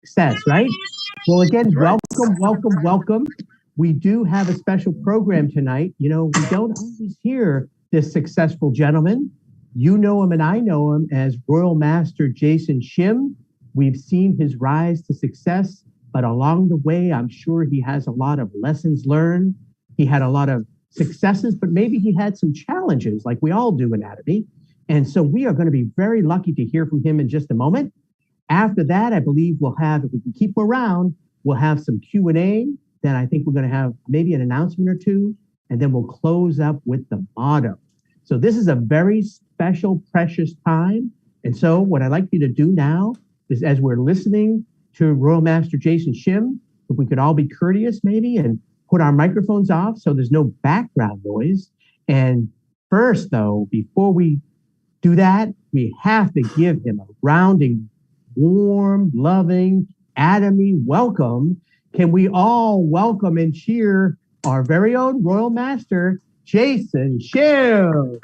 success, right? Well, again, welcome. We do have a special program tonight. You know, we don't always hear this successful gentleman. You know him and I know him as Royal Master Jason Shim. We've seen his rise to success, but along the way, I'm sure he has a lot of lessons learned. He had a lot of successes, but maybe he had some challenges like we all do in Atomy. And so we are going to be very lucky to hear from him in just a moment. After that, I believe we'll have, if we can keep him around, we'll have some Q&A. Then I think we're going to have maybe an announcement or two, and then we'll close up with the motto. So this is a very special, precious time. And so what I'd like you to do now is, as we're listening to Royal Master Jason Shim, if we could all be courteous maybe and put our microphones off so there's no background noise. And first, though, before we do that, we have to give him a rounding, warm, loving, Atomy welcome. Can we all welcome and cheer our very own Royal Master, Jason Shim?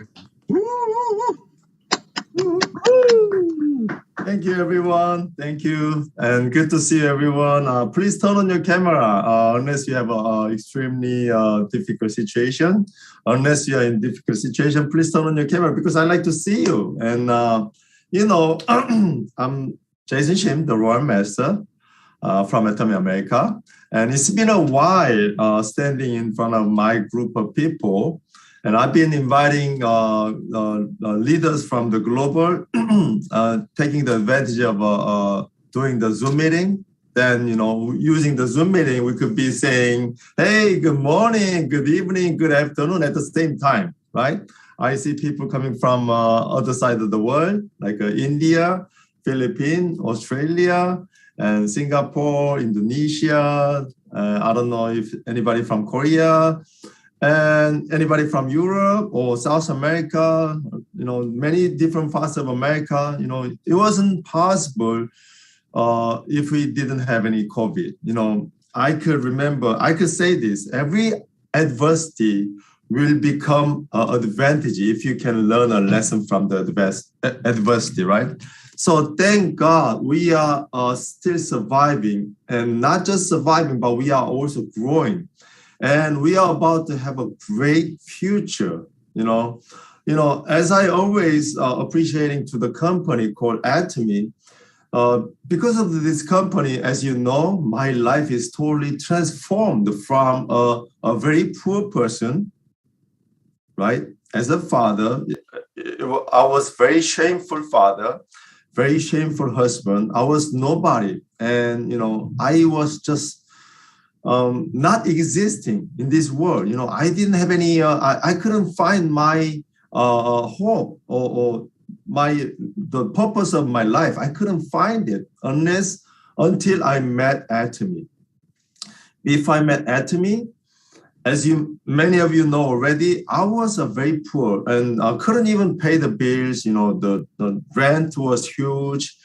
Thank you, everyone. Thank you. And good to see everyone. Please turn on your camera unless you have an extremely difficult situation. Unless you are in difficult situation, please turn on your camera because I like to see you. And, I'm Jason Shim, the Royal Master from Atomy America. And it's been a while standing in front of my group of people. And I've been inviting leaders from the global, taking the advantage of doing the Zoom meeting. Then, using the Zoom meeting, we could be saying, hey, good morning, good evening, good afternoon at the same time, right? I see people coming from other side of the world, like India, Philippines, Australia, and Singapore, Indonesia. I don't know if anybody from Korea, and anybody from Europe or South America, many different parts of America. It wasn't possible if we didn't have any COVID. I could say this, every adversity will become an advantage if you can learn a lesson from the adversity, right? So thank God we are still surviving, and not just surviving, but we are also growing. And we are about to have a great future, as I always appreciating to the company called Atomy, because of this company, as you know, my life is totally transformed from a very poor person, right? As a father, I was very shameful father, very shameful husband. I was nobody. And, I was just not existing in this world. I didn't have any, I couldn't find my hope or the purpose of my life. I couldn't find it until I met Atomy. If I met Atomy, as many of you know already, I was very poor and I couldn't even pay the bills. The rent was huge.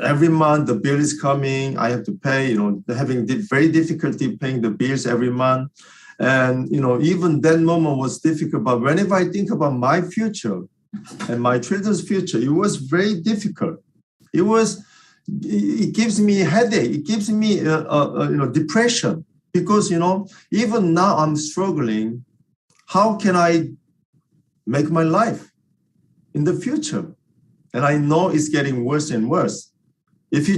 Every month the bill is coming. I have to pay. Having very difficulty paying the bills every month, and even that moment was difficult. But whenever I think about my future and my children's future, it was very difficult. It gives me a headache. It gives me depression. Because, even now I'm struggling. How can I make my life in the future? And I know it's getting worse and worse. If you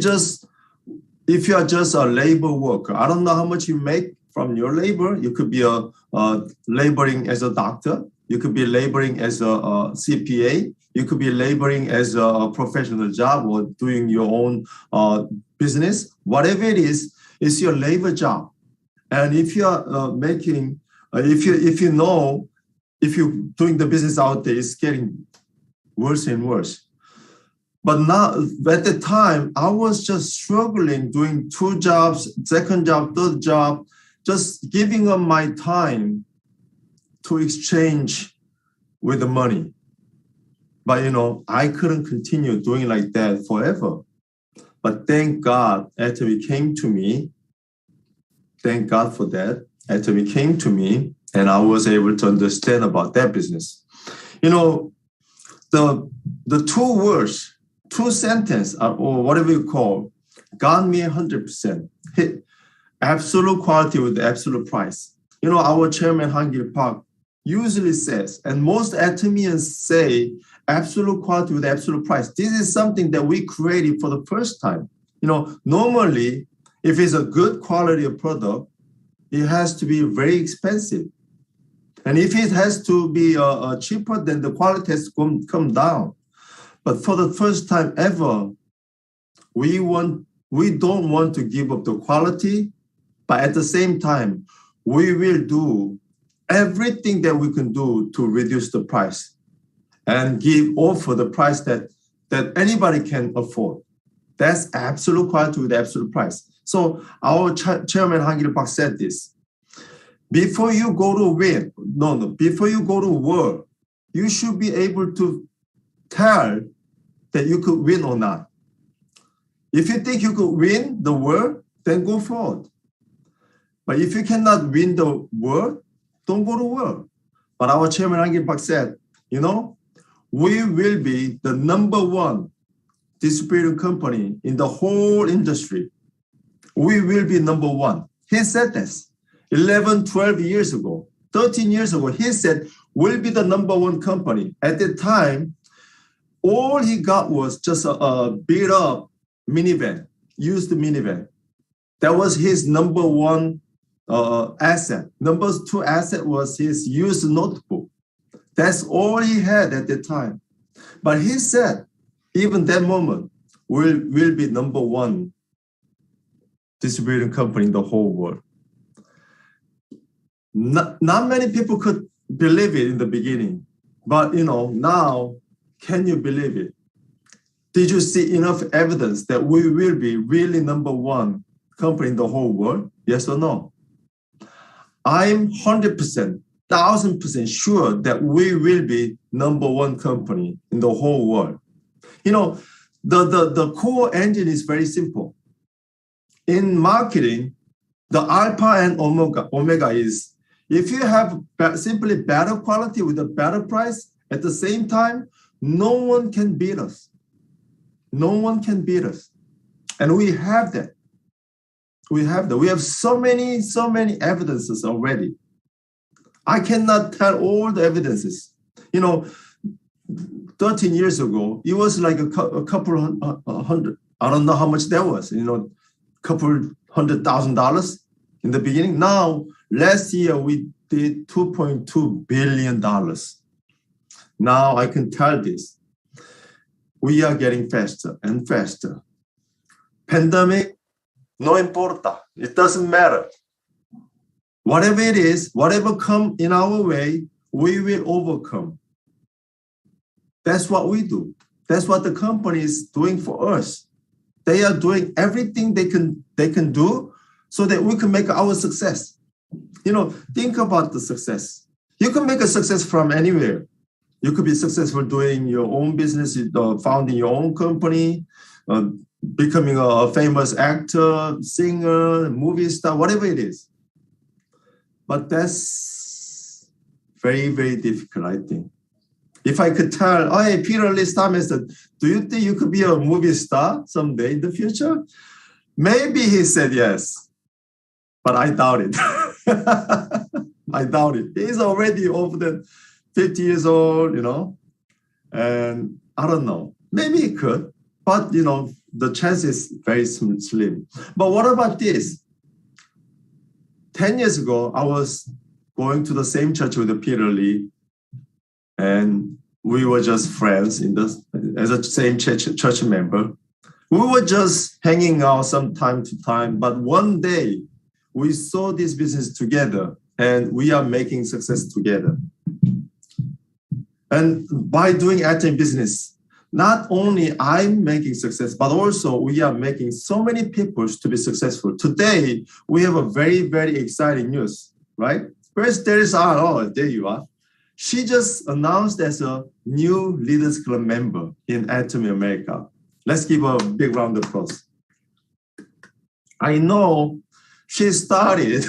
are just a labor worker, I don't know how much you make from your labor. You could be laboring as a doctor. You could be laboring as a CPA. You could be laboring as a professional job or doing your own business. Whatever it is, it's your labor job. And if you are if you're doing the business out there, it's getting worse and worse. But now, at the time, I was just struggling, doing 2 jobs, second job, third job, just giving up my time to exchange with the money. But, I couldn't continue doing like that forever. But thank God, Atomy came to me. Thank God for that. Atomy came to me, and I was able to understand about that business. The 2 words, 2 sentences, or whatever you call, got me 100%. Hit absolute quality with absolute price. You know, our chairman, Hangil Park, usually says, and most Atomians say, absolute quality with absolute price. This is something that we created for the first time. You know, normally, if it's a good quality of product, it has to be very expensive. And if it has to be cheaper, then the quality has to come down. But for the first time ever, we don't want to give up the quality, but at the same time, we will do everything that we can do to reduce the price and offer the price that anybody can afford. That's absolute quality with absolute price. So our chairman Hangil Park said this. Before you go to before you go to war, you should be able to tell that you could win or not. If you think you could win the war, then go forward. But if you cannot win the war, don't go to war. But our chairman Hangil Park said, you know, we will be the #1 distributing company in the whole industry. We will be #1. He said this 11, 12 years ago, 13 years ago. He said, we'll be the #1 company. At the time, all he got was just a beat up minivan, used minivan. That was his #1 asset. #2 asset was his used notebook. That's all he had at the time. But he said, even that moment, we'll be #1 distributing company in the whole world. Not many people could believe it in the beginning, but you know, now, can you believe it? Did you see enough evidence that we will be really #1 company in the whole world? Yes or no? I'm 100%, 1000% sure that we will be #1 company in the whole world. You know, the core engine is very simple. In marketing, the alpha and omega is, if you have simply better quality with a better price at the same time, no one can beat us. No one can beat us. And we have that. We have that. We have so many evidences already. I cannot tell all the evidences. You know, 13 years ago, it was like a couple hundred. I don't know how much that was. You know, couple $100,000 in the beginning. Now, last year we did $2.2 billion. Now I can tell this. We are getting faster and faster. Pandemic, no importa. It doesn't matter. Whatever it is, whatever come in our way, we will overcome. That's what we do. That's what the company is doing for us. They are doing everything they can do so that we can make our success. You know, think about the success. You can make a success from anywhere. You could be successful doing your own business, founding your own company, becoming a famous actor, singer, movie star, whatever it is. But that's very, very difficult, I think. If I could tell, oh, hey, Peter Lee Starmaster, do you think you could be a movie star someday in the future? Maybe he said yes, but I doubt it. I doubt it. He's already over than 50 years old, you know, and I don't know. Maybe he could, but, you know, the chance is very slim. But what about this? 10 years ago, I was going to the same church with Peter Lee, and we were just friends as a same church member. We were just hanging out from time to time, but one day we saw this business together and we are making success together. And by doing Atomy business, not only I'm making success, but also we are making so many people to be successful. Today, we have a very, very exciting news, right? Where's there you are. She just announced as a new Leaders Club member in Atomy America. Let's give her a big round of applause. I know she started,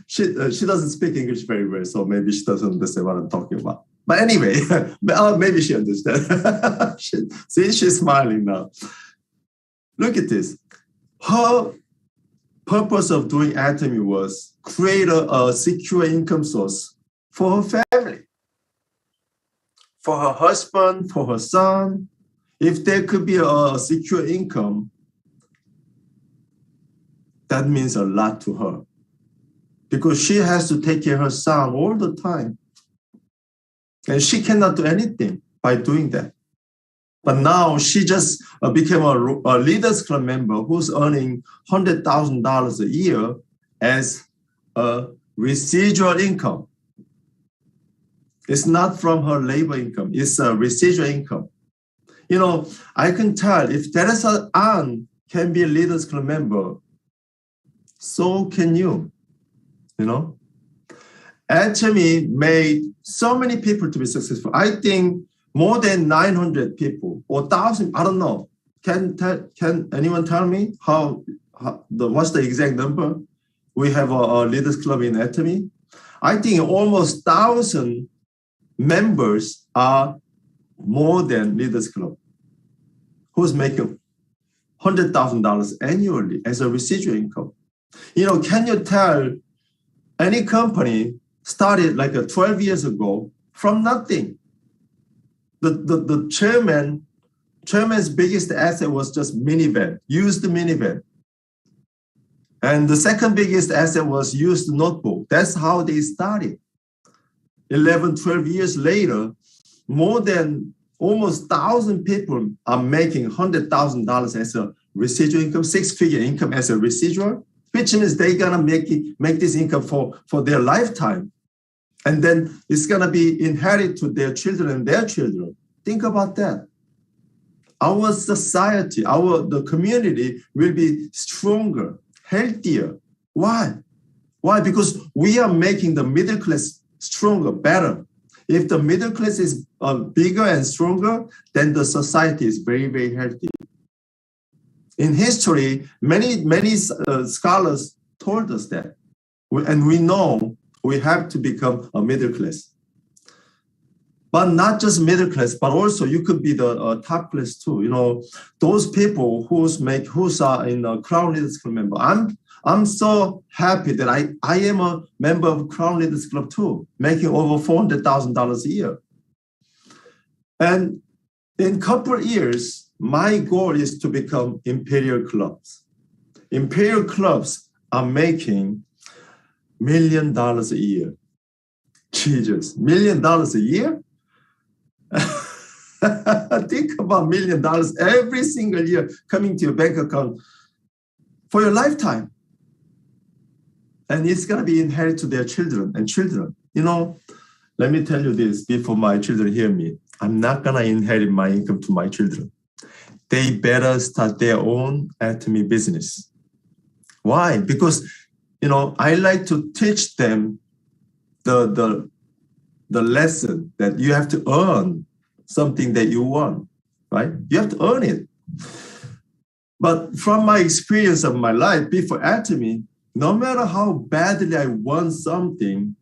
she doesn't speak English very well, so maybe she doesn't understand what I'm talking about. But anyway, maybe she understands. See, she's smiling now. Look at this. Her purpose of doing Atomy was create a secure income source for her family, for her husband, for her son. If there could be a secure income, that means a lot to her because she has to take care of her son all the time. And she cannot do anything by doing that. But now she just became a Leaders Club member who's earning $100,000 a year as a residual income. It's not from her labor income. It's a residual income. You know, I can tell if Teresa Ann can be a Leaders Club member, so can you, you know. Atomy made so many people to be successful. I think more than 900 people or 1,000, I don't know. Can anyone tell me what's the exact number? We have a Leaders Club in Atomy. I think almost 1,000 members are more than Leaders Club who's making $100,000 annually as a residual income. You know, can you tell any company started like 12 years ago from nothing? The chairman's biggest asset was just minivan, used minivan. And the second biggest asset was used notebook. That's how they started. 11, 12 years later, more than almost 1,000 people are making $100,000 as a residual income, six-figure income as a residual, which means they're gonna make this income for their lifetime. And then it's gonna be inherited to their children and their children. Think about that. Our society, the community will be stronger, healthier. Why? Why? Because we are making the middle class stronger, better. If the middle class is bigger and stronger, then the society is very, very healthy. In history, many scholars told us that. And we know we have to become a middle class. But not just middle class, but also you could be the top class too. You know, those people who are in a Crown Leaders Club member. I'm so happy that I am a member of Crown Leaders Club too, making over $400,000 a year. And in a couple of years, my goal is to become Imperial Clubs. Imperial Clubs are making $1 million a year. Jesus, $1 million a year? Think about $1 million every single year coming to your bank account for your lifetime. And it's going to be inherited to their children and children. You know, let me tell you this before my children hear me. I'm not going to inherit my income to my children. They better start their own Atomy business. Why? Because, you know, I like to teach them the lesson that you have to earn something that you want, right? You have to earn it. But from my experience of my life before Atomy, no matter how badly I want something,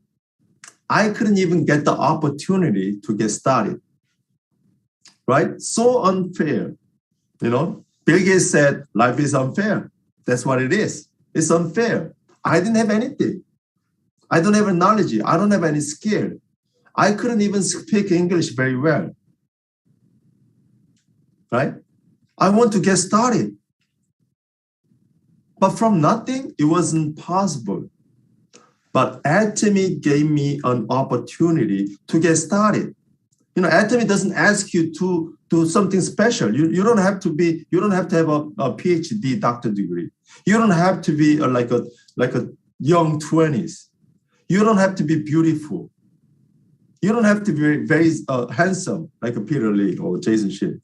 I couldn't even get the opportunity to get started, right? So unfair, you know? Bill Gates said, life is unfair. That's what it is. It's unfair. I didn't have anything. I don't have a knowledge. I don't have any skill. I couldn't even speak English very well, right? I want to get started. But from nothing, it wasn't possible. But Atomy gave me an opportunity to get started. You know, Atomy doesn't ask you to do something special. You don't have to have a PhD doctor degree. You don't have to be like a young 20s. You don't have to be beautiful. You don't have to be very handsome like a Peter Lee or Jason Shim.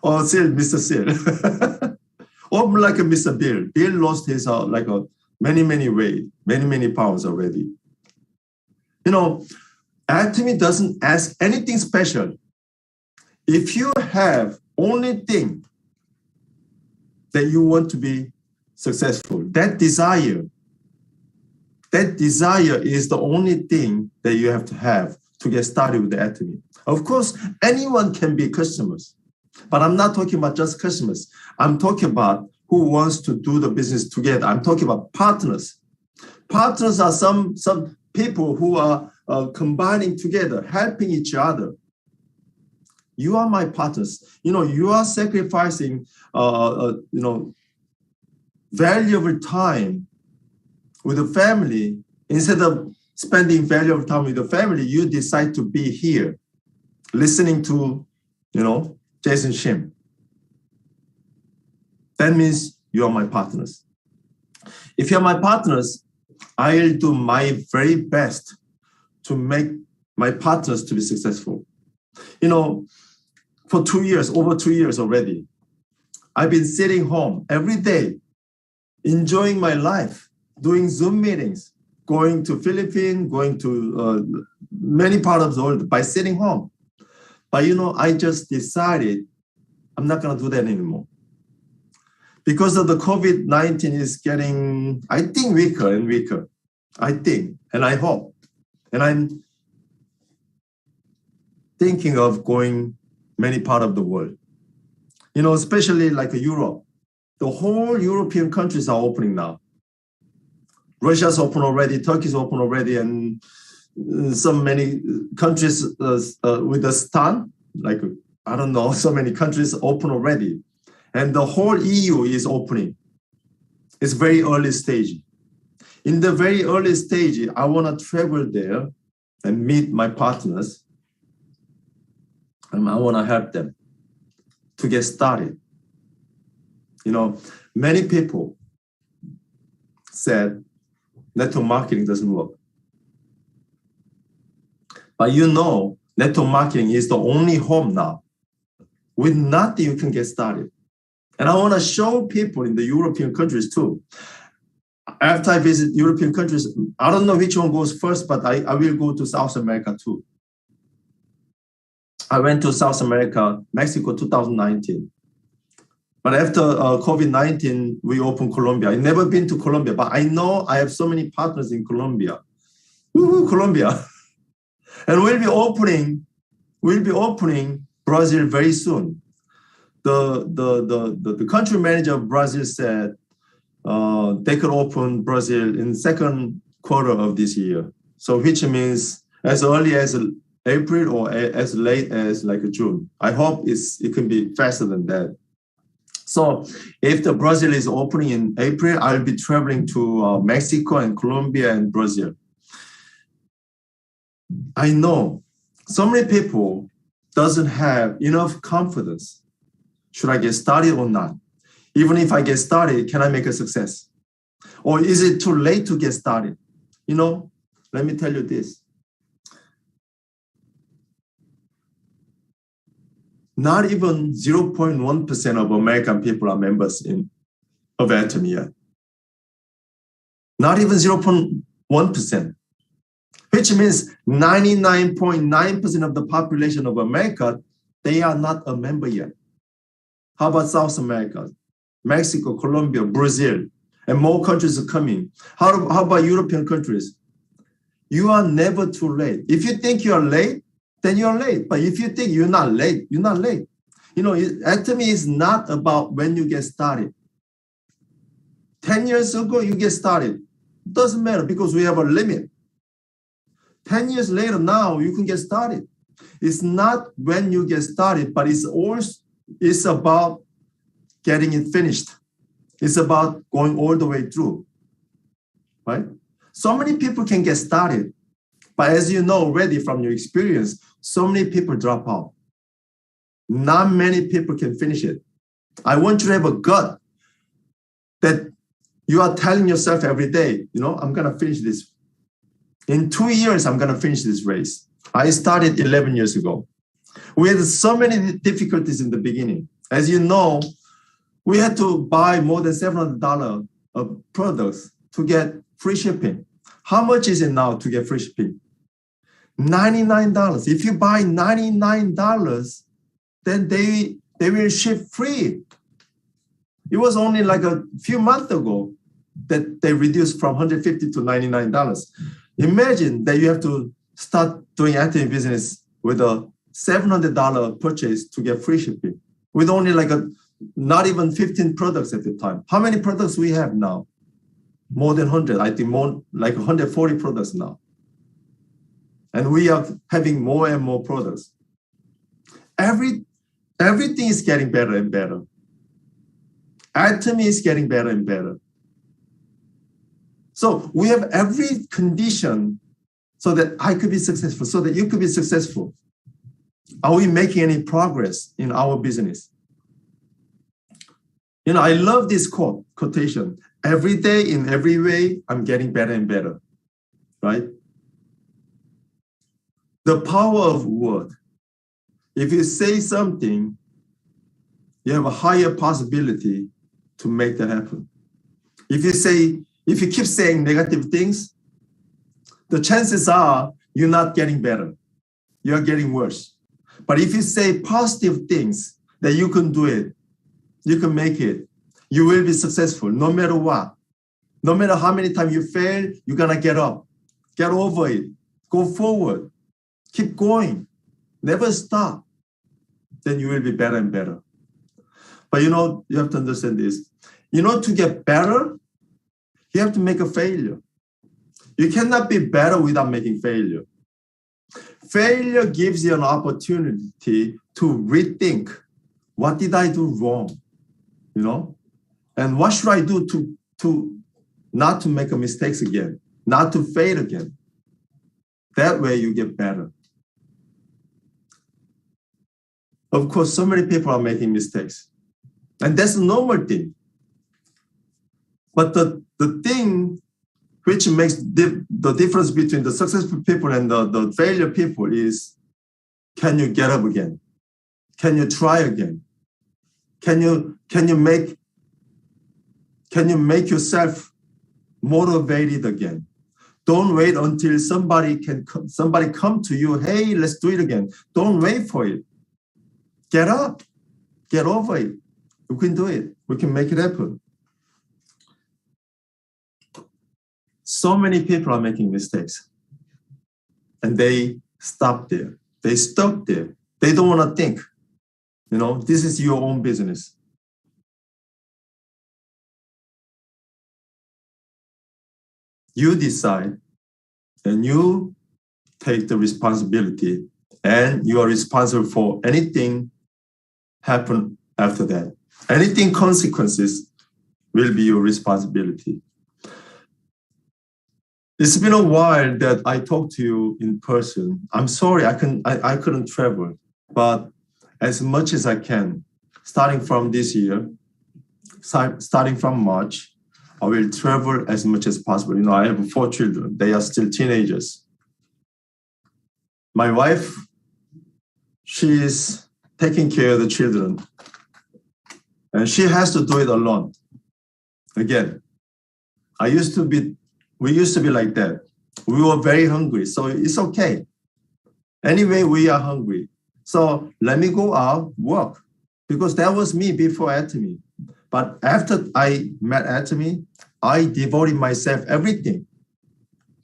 Or Mr. Sil. Or like a Mr. Bill. Bill lost his many weight, many pounds already. You know, Atomy doesn't ask anything special. If you have only thing that you want to be successful, that desire is the only thing that you have to get started with the Atomy. Of course, anyone can be customers. But I'm not talking about just customers. I'm talking about who wants to do the business together. I'm talking about partners. Partners are some people who are combining together, helping each other. You are my partners. You are sacrificing, valuable time with the family. Instead of spending valuable time with the family, you decide to be here, listening to, Jason Shim. That means you are my partners. If you're my partners, I'll do my very best to make my partners to be successful. For over 2 years already, I've been sitting home every day, enjoying my life, doing Zoom meetings, going to Philippines, going to many parts of the world by sitting home. But I just decided I'm not going to do that anymore. Because of the COVID-19 is getting, I think, weaker and weaker. I think, and I hope. And I'm thinking of going many parts of the world. Especially like Europe. The whole European countries are opening now. Russia's open already, Turkey's open already, and so many countries with the stan, so many countries open already. And the whole EU is opening. It's very early stage. In the very early stage, I want to travel there and meet my partners. And I want to help them to get started. Many people said network marketing doesn't work. But network marketing is the only home now. With nothing, you can get started. And I want to show people in the European countries too. After I visit European countries, I don't know which one goes first, but I will go to South America too. I went to South America, Mexico, 2019. But after COVID-19, we opened Colombia. I've never been to Colombia, but I know I have so many partners in Colombia. Woo-hoo, Colombia. And we'll be opening Brazil very soon. The country manager of Brazil said they could open Brazil in second quarter of this year. So which means as early as April or as late as June. I hope it can be faster than that. So if the Brazil is opening in April, I'll be traveling to Mexico and Colombia and Brazil. I know so many people doesn't have enough confidence. Should I get started or not? Even if I get started, can I make a success? Or is it too late to get started? Let me tell you this. Not even 0.1% of American people are members of Atomy yet. Not even 0.1%, which means 99.9% of the population of America, they are not a member yet. How about South America, Mexico, Colombia, Brazil, and more countries are coming? How about European countries? You are never too late. If you think you are late, then you're late. But if you think you're not late, you're not late. Atomy is not about when you get started. 10 years ago, you get started. Doesn't matter because we have a limit. 10 years later, now you can get started. It's not when you get started, but it's about getting it finished. It's about going all the way through, right? So many people can get started, but as you know already from your experience, so many people drop out. Not many people can finish it. I want you to have a gut that you are telling yourself every day, I'm going to finish this. In 2 years, I'm going to finish this race. I started 11 years ago. We had so many difficulties in the beginning. As you know, we had to buy more than $700 of products to get free shipping. How much is it now to get free shipping? $99. If you buy $99, then they will ship free. It was only a few months ago that they reduced from $150 to $99. Imagine that you have to start doing Atomy business with a $700 purchase to get free shipping. with only not even 15 products at the time. How many products we have now? More than 100. I think more like 140 products now. And we are having more and more products. Everything is getting better and better. Atomy is getting better and better. So we have every condition so that I could be successful, so that you could be successful. Are we making any progress in our business? I love this quotation. Every day, in every way, I'm getting better and better, right? The power of word. If you say something, you have a higher possibility to make that happen. If you keep saying negative things, the chances are you're not getting better. You're getting worse. But if you say positive things, that you can do it, you can make it, you will be successful no matter what. No matter how many times you fail, you're going to get up, get over it, go forward, keep going, never stop. Then you will be better and better. But you have to understand this. To get better, you have to make a failure. You cannot be better without making failure. Failure gives you an opportunity to rethink, what did I do wrong? And what should I do to not to make mistakes again, not to fail again? That way you get better. Of course, so many people are making mistakes. And that's a normal thing. But the thing which makes the difference between the successful people and the failure people is, can you get up again? Can you try again? Can you make yourself motivated again? Don't wait until somebody come to you, hey, let's do it again. Don't wait for it. Get up, get over it. We can do it. We can make it happen. So many people are making mistakes. And they stop there. They stop there. They don't want to think. This is your own business. You decide and you take the responsibility, and you are responsible for anything happen after that. Anything consequences will be your responsibility. It's been a while that I talked to you in person. I'm sorry I couldn't travel, but as much as I can, starting from this year, starting from March, I will travel as much as possible. I have 4 children. They are still teenagers. My wife, she is taking care of the children. And she has to do it alone. Again, we used to be like that. We were very hungry, so it's okay. Anyway, we are hungry. So let me go out, work. Because that was me before Atomy. But after I met Atomy, I devoted myself everything.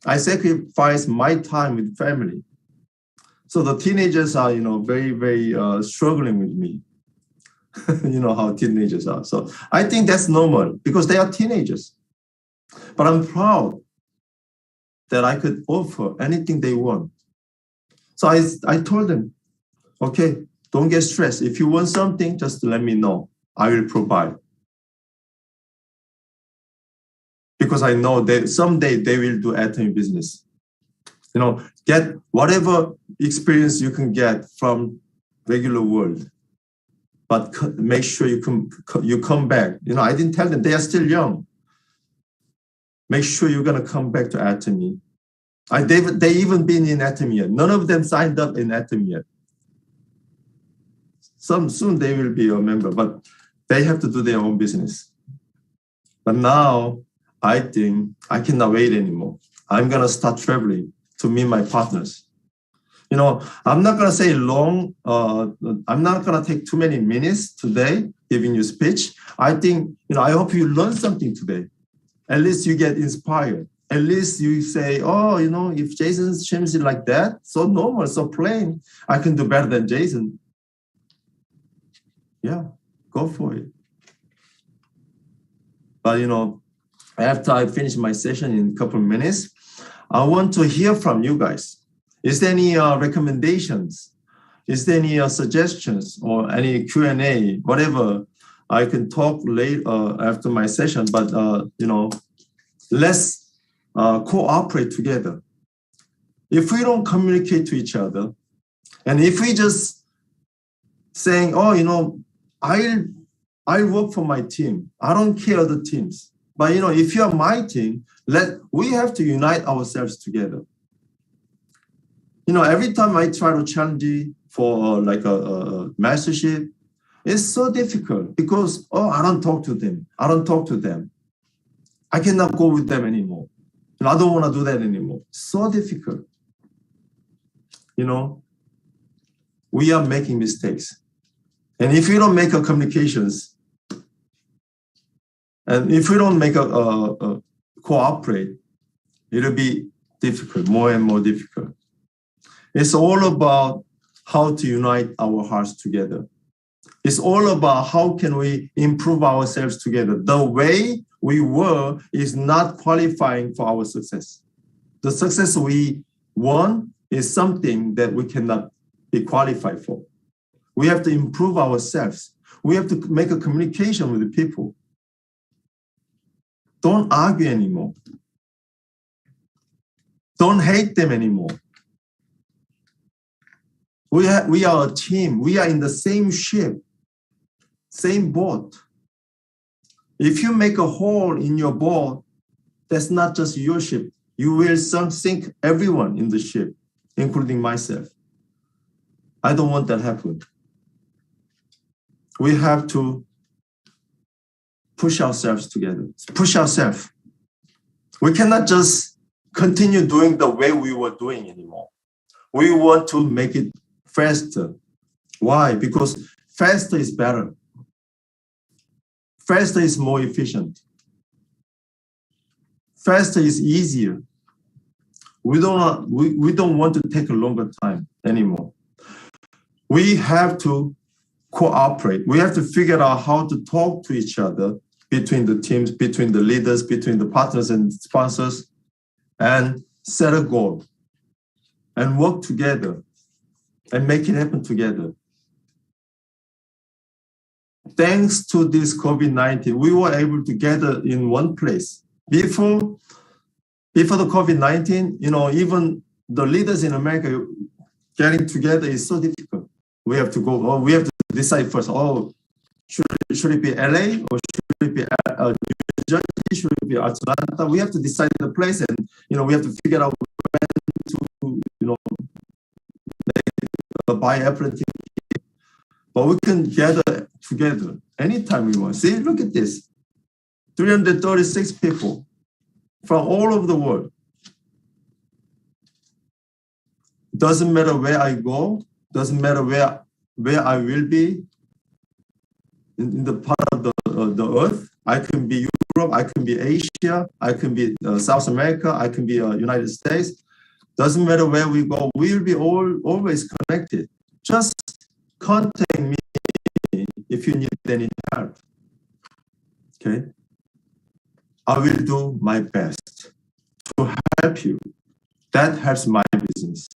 I sacrificed my time with family. So the teenagers are, very, very struggling with me. You know how teenagers are. So I think that's normal because they are teenagers. But I'm proud that I could offer anything they want. So I told them, okay, don't get stressed. If you want something, just let me know. I will provide. Because I know that someday they will do Atomy business. Get whatever experience you can get from regular world. But make sure you come back. I didn't tell them, they are still young. Make sure you're going to come back to Atomy. They even been in Atomy yet. None of them signed up in Atomy yet. Soon they will be a member, but they have to do their own business. But now, I think I cannot wait anymore. I'm going to start traveling to meet my partners. I'm not going to say long, I'm not going to take too many minutes today giving you speech. I think, I hope you learn something today. At least you get inspired. At least you say, oh, if Jason Shim is like that, so normal, so plain, I can do better than Jason. yeah, go for it. But, after I finish my session in a couple of minutes, I want to hear from you guys. Is there any recommendations? Is there any suggestions or any Q&A, whatever? I can talk later after my session, but, let's cooperate together. If we don't communicate to each other, and if we just saying, oh, I work for my team. I don't care other teams. But, if you're my team, we have to unite ourselves together. Every time I try to challenge you for like a mastership, it's so difficult because, I don't talk to them. I don't talk to them. I cannot go with them anymore. I don't want to do that anymore. So difficult. We are making mistakes. And if we don't make a communications, and if we don't make a cooperate, it'll be difficult, more and more difficult. It's all about how to unite our hearts together. It's all about how can we improve ourselves together. The way we were is not qualifying for our success. The success we want is something that we cannot be qualified for. We have to improve ourselves. We have to make a communication with the people. Don't argue anymore. Don't hate them anymore. We are a team. We are in the same ship, same boat. If you make a hole in your boat, that's not just your ship. You will sink everyone in the ship, including myself. I don't want that to happen. We have to push ourselves together, push ourselves. We cannot just continue doing the way we were doing anymore. We want to make it faster. Why? Because faster is better. Faster is more efficient. Faster is easier. We don't want to take a longer time anymore. We have to cooperate. We have to figure out how to talk to each other between the teams, between the leaders, between the partners and sponsors, and set a goal and work together and make it happen together. Thanks to this COVID-19, we were able to gather in one place. Before the COVID-19, even the leaders in America getting together is so difficult. We have to go, we have to decide first, should it be LA or should it be New Jersey, should it be Atlanta? We have to decide the place and, we have to figure out when to, buy airplane ticket. But we can gather together anytime we want. See, look at this. 336 people from all over the world. Doesn't matter where I go, doesn't matter where I will be in the part of the earth. I can be Europe, I can be Asia, I can be South America, I can be United States. Doesn't matter where we go, we will be always connected. Just contact me if you need any help. Okay? I will do my best to help you. That helps my business.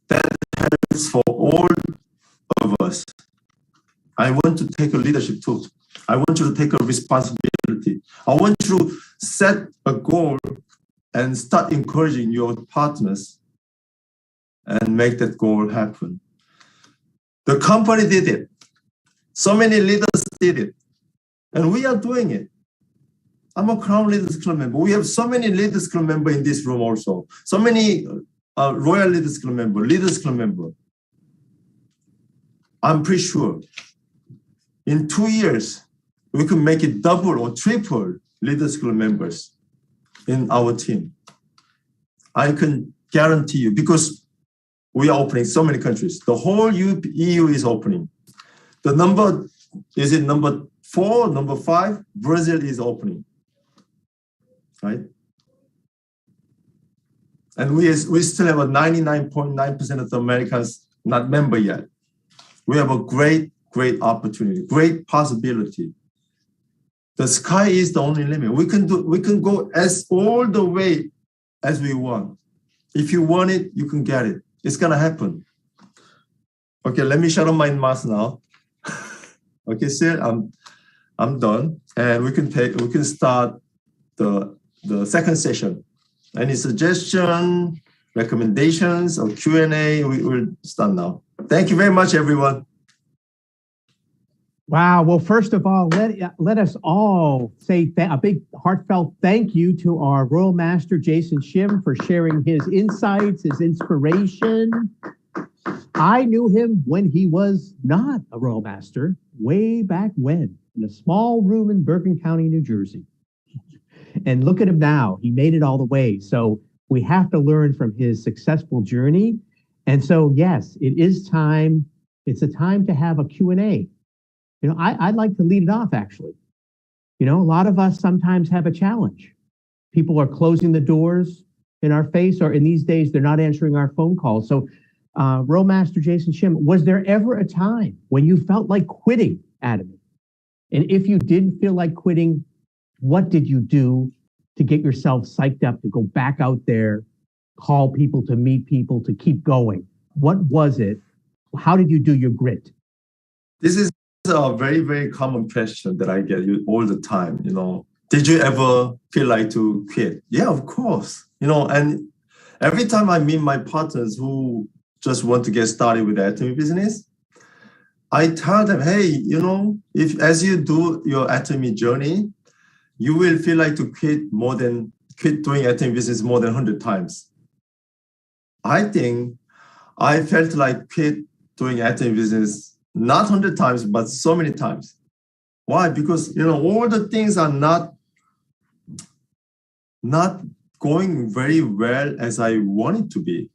That helps for all of us. I want to take a leadership too. I want you to take a responsibility. I want you to set a goal and start encouraging your partners and make that goal happen. The company did it. So many leaders did it. And we are doing it. I'm a Crown Leaders Club member. We have so many Leaders Club members in this room also. So many Royal Leaders Club members, Leaders Club members. I'm pretty sure in 2 years, we can make it double or triple Leaders Club members in our team. I can guarantee you, because we are opening so many countries. The whole EU is opening. The number, is it number 4, number 5? Brazil is opening, right? And we still have a 99.9% of the Americans not member yet. We have a great great opportunity, great possibility. The sky is the only limit. We can go as all the way as we want. If you want it, you can get it. It's gonna happen. Okay, let me shut up my mouth now. Okay, sir, I'm done, and we can start the second session. Any suggestion, recommendations, or Q&A? We will start now. Thank you very much, everyone. Wow. Well, first of all, let us all say a big heartfelt thank you to our Royal Master, Jason Shim, for sharing his insights, his inspiration. I knew him when he was not a Royal Master, way back when, in a small room in Bergen County, New Jersey. And look at him now. He made it all the way. So we have to learn from his successful journey. And so, yes, it is time. It's a time to have a Q&A. You know, I'd like to lead it off, actually. You know, a lot of us sometimes have a challenge. People are closing the doors in our face, or in these days, they're not answering our phone calls. So, Royal Master Jason Shim, was there ever a time when you felt like quitting Atomy? And if you didn't feel like quitting, what did you do to get yourself psyched up to go back out there, call people, to meet people, to keep going? What was it? How did you do your grit? This is a very, very common question that I get all the time. You know, did you ever feel like to quit? Yeah, of course. You know, and every time I meet my partners who just want to get started with the Atomy business, I tell them, hey, you know, if as you do your Atomy journey, you will feel like to quit doing Atomy business more than 100 times. I think I felt like quit doing Atomy business not 100 times, but so many times. Why? Because, you know, all the things are not going very well as I want it to be.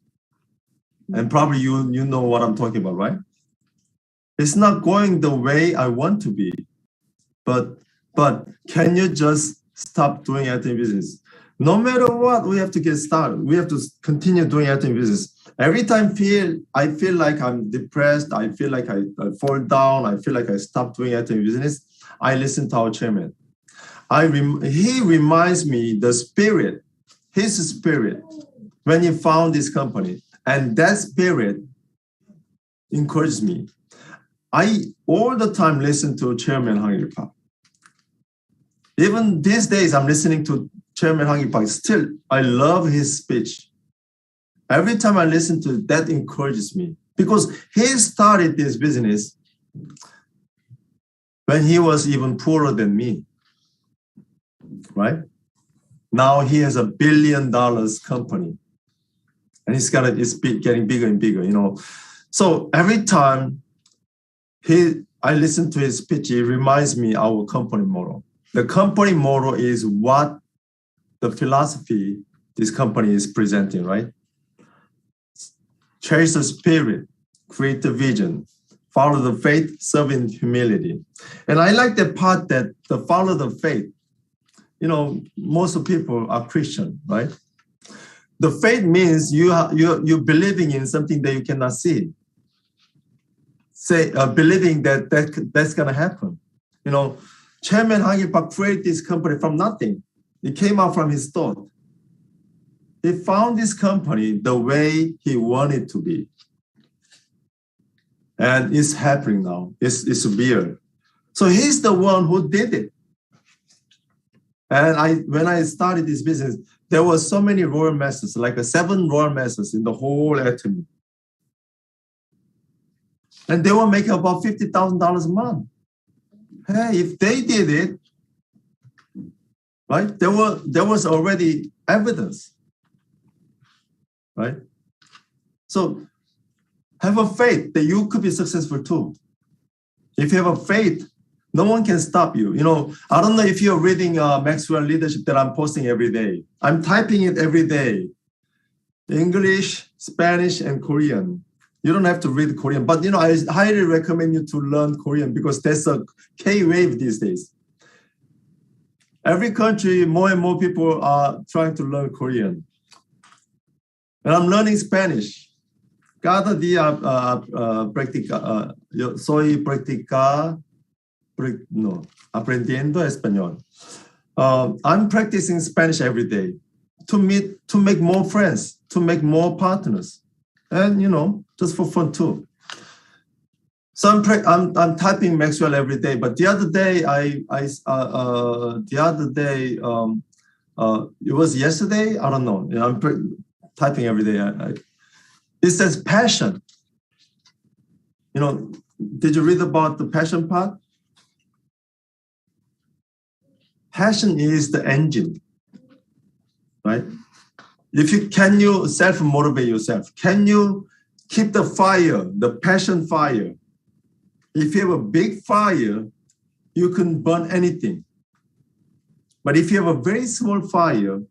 And probably you know what I'm talking about, right? It's not going the way I want to be. But can you just stop doing Atomy business? No matter what, we have to get started. We have to continue doing Atomy business. Every time I feel like I'm depressed, I feel like I fall down, I feel like I stop doing Atomy business, I listen to our chairman. He reminds me his spirit, when he found this company. And that spirit encourages me. I all the time listen to Chairman Hangil Park. Even these days, I'm listening to Chairman Hangil Park. Still, I love his speech. Every time I listen to it, that encourages me, because he started this business when he was even poorer than me, right? Now he has $1 billion company, and it's getting bigger and bigger, you know. So every time I listen to his speech, it reminds me our company motto. The company motto is what the philosophy this company is presenting, right? Cherish the spirit, create the vision, follow the faith, serve in humility. And I like the part that the follow the faith. You know, most of people are Christian, right? The faith means you're believing in something that you cannot see. Believing that's gonna happen. You know, Chairman Hangil Park created this company from nothing. It came out from his thought. He found this company the way he wanted to be. And it's happening now. It's real. So he's the one who did it. And when I started this business, there were so many royal masters, like 7 royal masters in the whole Atomy. And they were making about $50,000 a month. Hey, if they did it, right? There was already evidence, right? So have a faith that you could be successful too. If you have a faith, no one can stop you. You know, I don't know if you're reading Maxwell Leadership that I'm posting every day. I'm typing it every day. English, Spanish, and Korean. You don't have to read Korean, but you know, I highly recommend you to learn Korean, because there's a K-wave these days. Every country, more and more people are trying to learn Korean. And I'm learning Spanish. cada día soy aprendiendo español. I'm practicing Spanish every day to make more friends, to make more partners, and just for fun too. So I'm typing Maxwell every day. But the other day it was yesterday. I don't know. I'm typing every day. It says passion. Did you read about the passion part? Passion is the engine, right? Can you self-motivate yourself? Can you keep the fire, the passion fire? If you have a big fire, you can burn anything. But if you have a very small fire,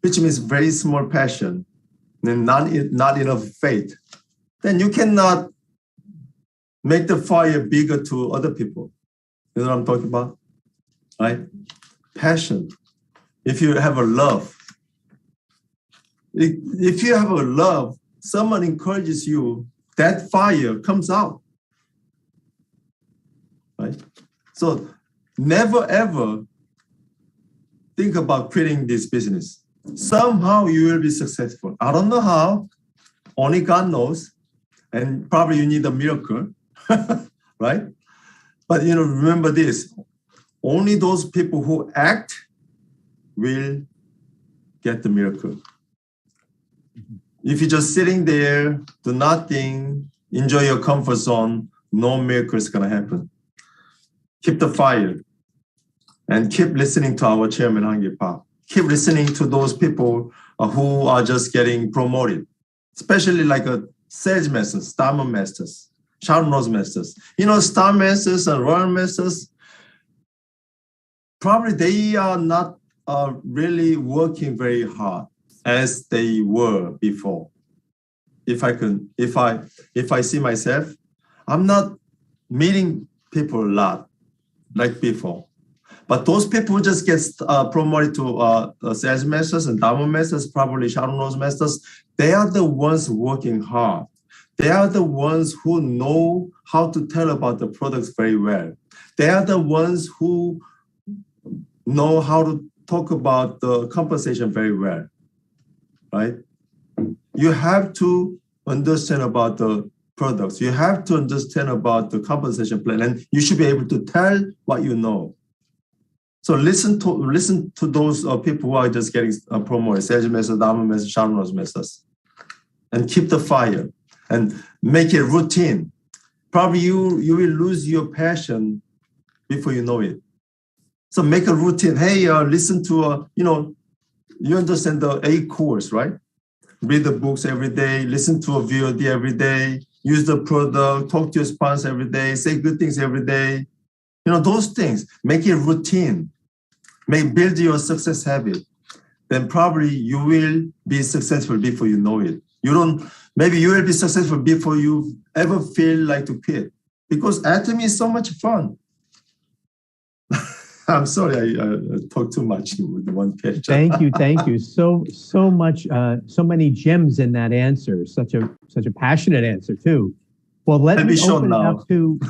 which means very small passion, and not enough faith, then you cannot make the fire bigger to other people. You know what I'm talking about? Right? Passion. If you have a love, someone encourages you, that fire comes out. Right? So never ever think about quitting this business. Somehow you will be successful. I don't know how, only God knows, and probably you need a miracle, right? But remember this, only those people who act will get the miracle. If you're just sitting there, do nothing, enjoy your comfort zone, no miracle is gonna happen. Keep the fire and keep listening to our chairman, Hangi Pa. Keep listening to those people who are just getting promoted, especially like a sales masters, diamond masters, Sharon Rose masters. Star masters and royal masters, probably they are not really working very hard as they were before. If I see myself, I'm not meeting people a lot like before. But those people who just get promoted to sales masters and diamond masters, probably Sharon Rose masters, they are the ones working hard. They are the ones who know how to tell about the products very well. They are the ones who know how to talk about the compensation very well, right? You have to understand about the products. You have to understand about the compensation plan, and you should be able to tell what you know. So listen to those people who are just getting promoted, sales masters, diamond masters, Sharon Rose masters, and keep the fire and make it routine. Probably you will lose your passion before you know it. So make a routine. Hey, listen to you understand the 8 cores, right? Read the books every day, listen to a VOD every day, use the product, talk to your sponsor every day, say good things every day. Those things, make it routine. Build your success habit. Then probably you will be successful before you know it. Maybe you will be successful before you ever feel like to quit. Because Atomy is so much fun. I'm sorry, I talked too much with one question. Thank you. So much, so many gems in that answer. Such a passionate answer too. Well, let me open it up to.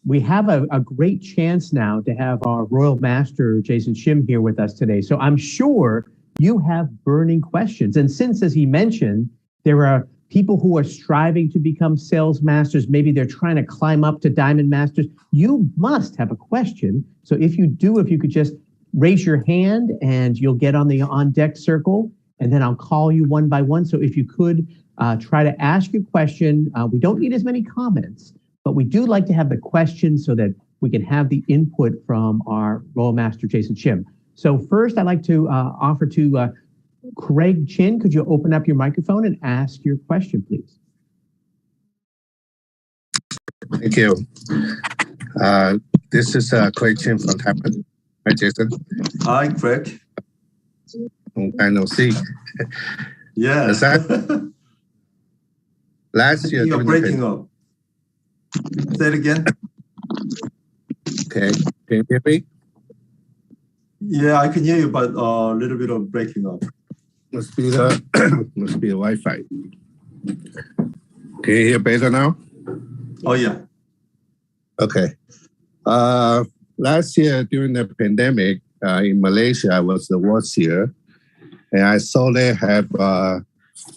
We have a great chance now to have our Royal Master, Jason Shim, here with us today. So I'm sure you have burning questions. And since, as he mentioned, there are people who are striving to become sales masters, maybe they're trying to climb up to diamond masters, you must have a question. So if you could just raise your hand and you'll get on the on-deck circle, and then I'll call you one by one. So if you could try to ask your question, we don't need as many comments, but we do like to have the questions so that we can have the input from our Royal Master, Jason Shim. So first, I'd like to offer to Craig Chin. Could you open up your microphone and ask your question, please? Thank you. This is Craig Chin from Tetapan. Hi, Jason. Hi, Craig. Long time no see. Yeah. Last year, you're breaking up. Say it again. Okay. Can you hear me? Yeah, I can hear you, but a little bit of breaking up. Must be the Wi-Fi. Can you hear better now? Oh, yeah. Okay. Last year during the pandemic in Malaysia was the worst year. And I saw they have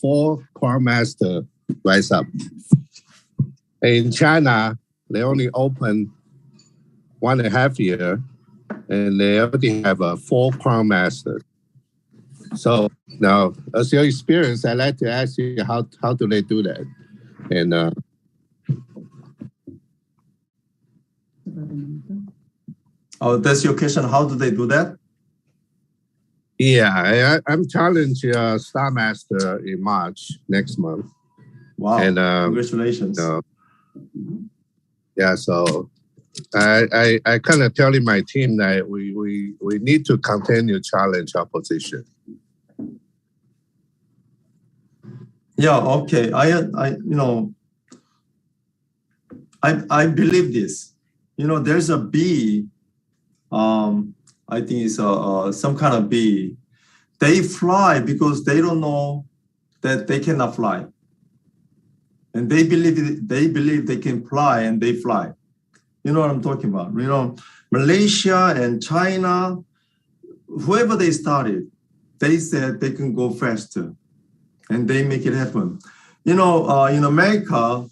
4 Crown Master rise up. In China, they only opened 1.5 years, and they already have 4 Crown Masters. So now, as your experience, I'd like to ask you how do they do that? And that's your question. How do they do that? Yeah, I'm challenged Star Master in March next month. Wow! And congratulations. Yeah, so I kind of telling my team that we need to continue challenge our position. Yeah. Okay. I believe this. There's a bee. I think it's some kind of bee. They fly because they don't know that they cannot fly, and they believe they can fly, and they fly. You know what I'm talking about? Malaysia and China, whoever they started, they said they can go faster, and they make it happen. In America,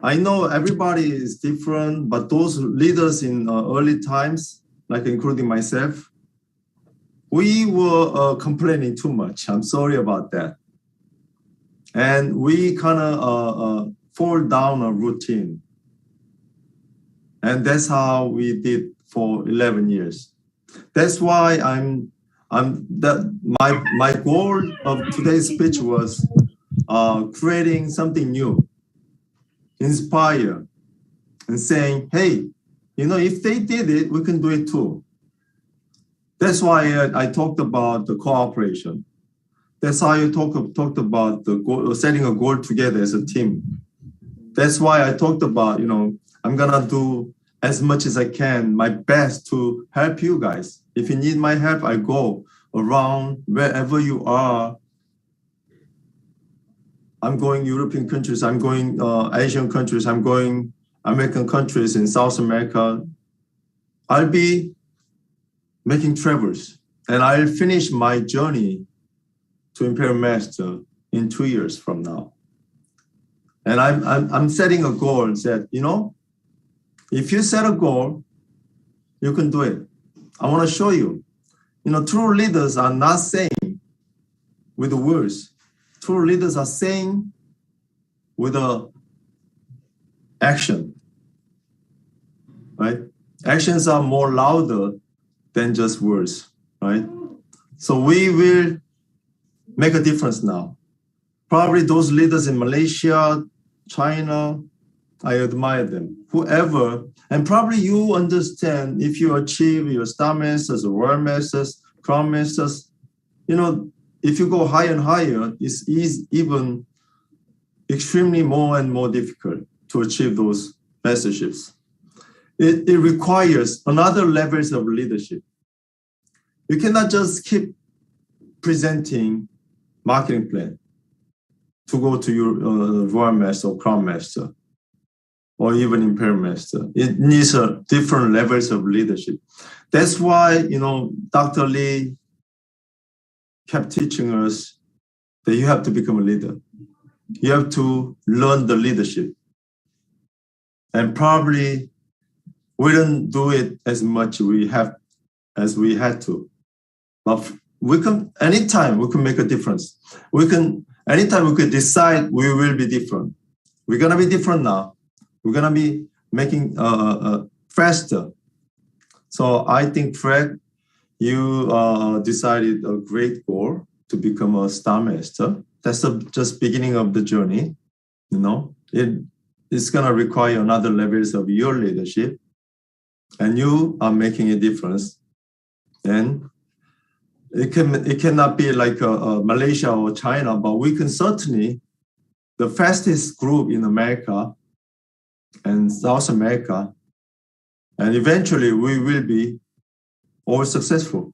I know everybody is different, but those leaders in early times, like including myself, we were complaining too much. I'm sorry about that. And we kind of fall down a routine. And that's how we did for 11 years. That's why my goal of today's speech was creating something new, inspire, and saying, hey, if they did it, we can do it too. That's why I talked about the cooperation. That's how you talked about the goal, setting a goal together as a team. That's why I talked about, I'm gonna do as much as I can, my best to help you guys. If you need my help, I go around wherever you are. I'm going European countries, I'm going Asian countries, I'm going American countries in South America. I'll be making travels, and I'll finish my journey to Imperial Master in 2 years from now. And I'm setting a goal that, if you set a goal, you can do it. I want to show you. True leaders are not saying with the words. True leaders are saying with the action, right? Actions are more louder than just words, right? So we will make a difference now. Probably those leaders in Malaysia, China, I admire them. Whoever, and probably you understand if you achieve your Star Masters, Royal Masters, Crown Masters, if you go higher and higher, it's even extremely more and more difficult to achieve those masterships. It requires another levels of leadership. You cannot just keep presenting marketing plan to go to your Royal Master or Crown Master or even Imperial Master. It needs a different levels of leadership. That's why, Dr. Lee kept teaching us that you have to become a leader. You have to learn the leadership. And probably we don't do it as much as we had to. But we can, anytime we can make a difference. Anytime we can decide we will be different. We're gonna be different now. We're gonna be making faster. So I think, Fred, you decided a great goal to become a Star Master. That's just beginning of the journey. It's gonna require another levels of your leadership, and you are making a difference. And it cannot be like Malaysia or China, but we can certainly, the fastest group in America and South America, and eventually we will be all successful,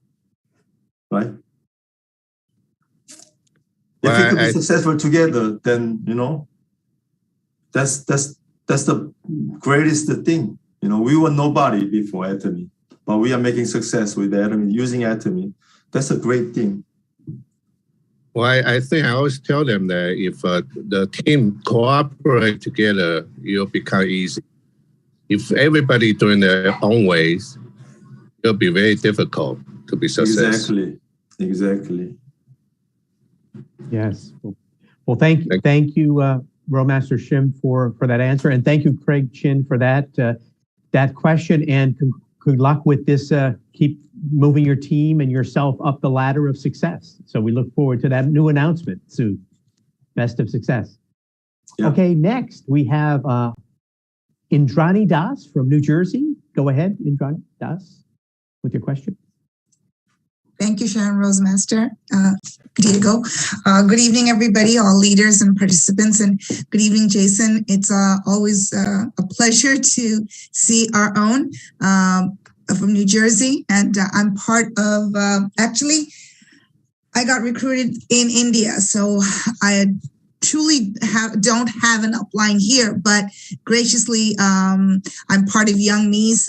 right? If we could be successful together, then, that's the greatest thing. We were nobody before Atomy, but we are making success with Atomy, using Atomy. That's a great thing. Well, I think I always tell them that if the team cooperate together, it'll become easy. If everybody doing their own ways, it'll be very difficult to be successful. Exactly. Yes. Well, thank you, Roadmaster Shim, for that answer, and thank you, Craig Chin, for that question. And good luck with this. Keep moving your team and yourself up the ladder of success. So we look forward to that new announcement soon. Best of success. Yeah. Okay, next we have Indrani Das from New Jersey. Go ahead, Indrani Das, with your question. Thank you, Sharon Rosemaster. Diego. Good evening, everybody, all leaders and participants, and good evening, Jason. It's always a pleasure to see our own from New Jersey, and I'm part of, actually, I got recruited in India, so I truly don't have an upline here, but graciously, I'm part of Young Me's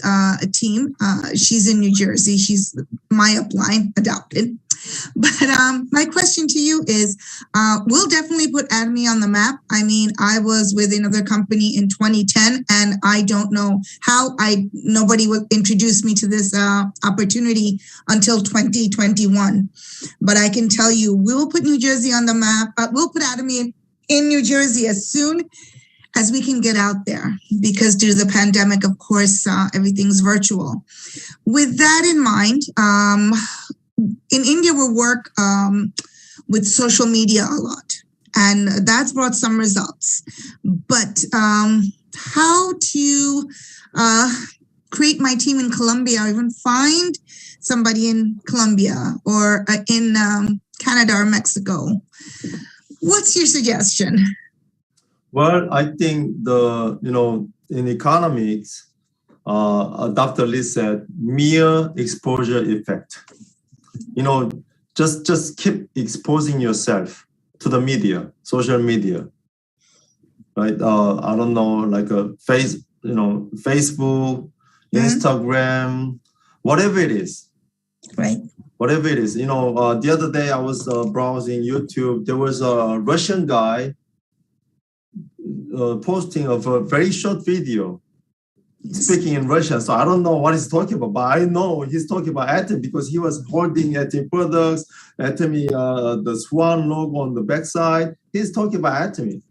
team. She's in New Jersey. She's my upline, adopted. But my question to you is, we'll definitely put Atomy on the map. I mean, I was with another company in 2010, and I don't know how nobody would introduce me to this opportunity until 2021. But I can tell you, we'll put New Jersey on the map. We'll put Atomy in New Jersey as soon as we can get out there, because due to the pandemic, of course, everything's virtual. With that in mind, in India, we work with social media a lot, and that's brought some results. But how to create my team in Colombia, or even find somebody in Colombia or in Canada or Mexico? What's your suggestion? Well, I think in economics, Dr. Lee said, mere exposure effect. Just keep exposing yourself to the media, social media, right? I don't know, like Facebook, Instagram, whatever it is. Right. Whatever it is. The other day I was browsing YouTube. There was a Russian guy posting of a very short video speaking in Russian. So I don't know what he's talking about, but I know he's talking about Atomy because he was holding Atomy products, Atomy, the swan logo on the backside. He's talking about Atomy.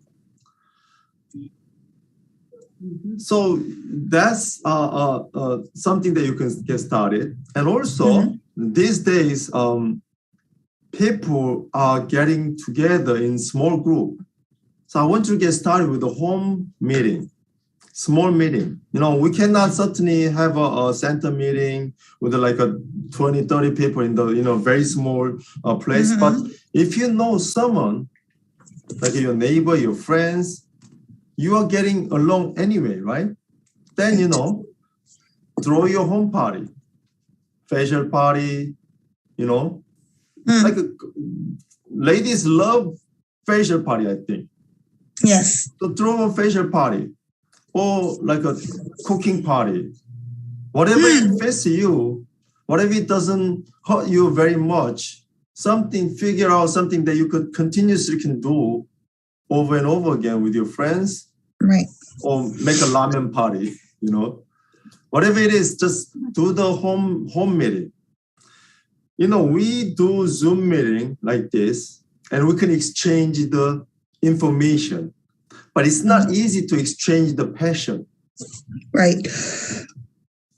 So that's something that you can get started. And also, these days, people are getting together in small group. So I want to get started with a home meeting, small meeting. We cannot certainly have a center meeting with like 20, 30 people in the very small place. But if you know someone, like your neighbor, your friends, you are getting along anyway, right? Then, throw your home party, facial party, like ladies love facial party, I think. Yes. So throw a facial party or like a cooking party. Whatever it fits you, whatever it doesn't hurt you very much, figure out something that you could continuously can do over and over again with your friends. Right. Or make a ramen party, Whatever it is, just do the home meeting. We do Zoom meeting like this, and we can exchange the information, but it's not easy to exchange the passion. Right.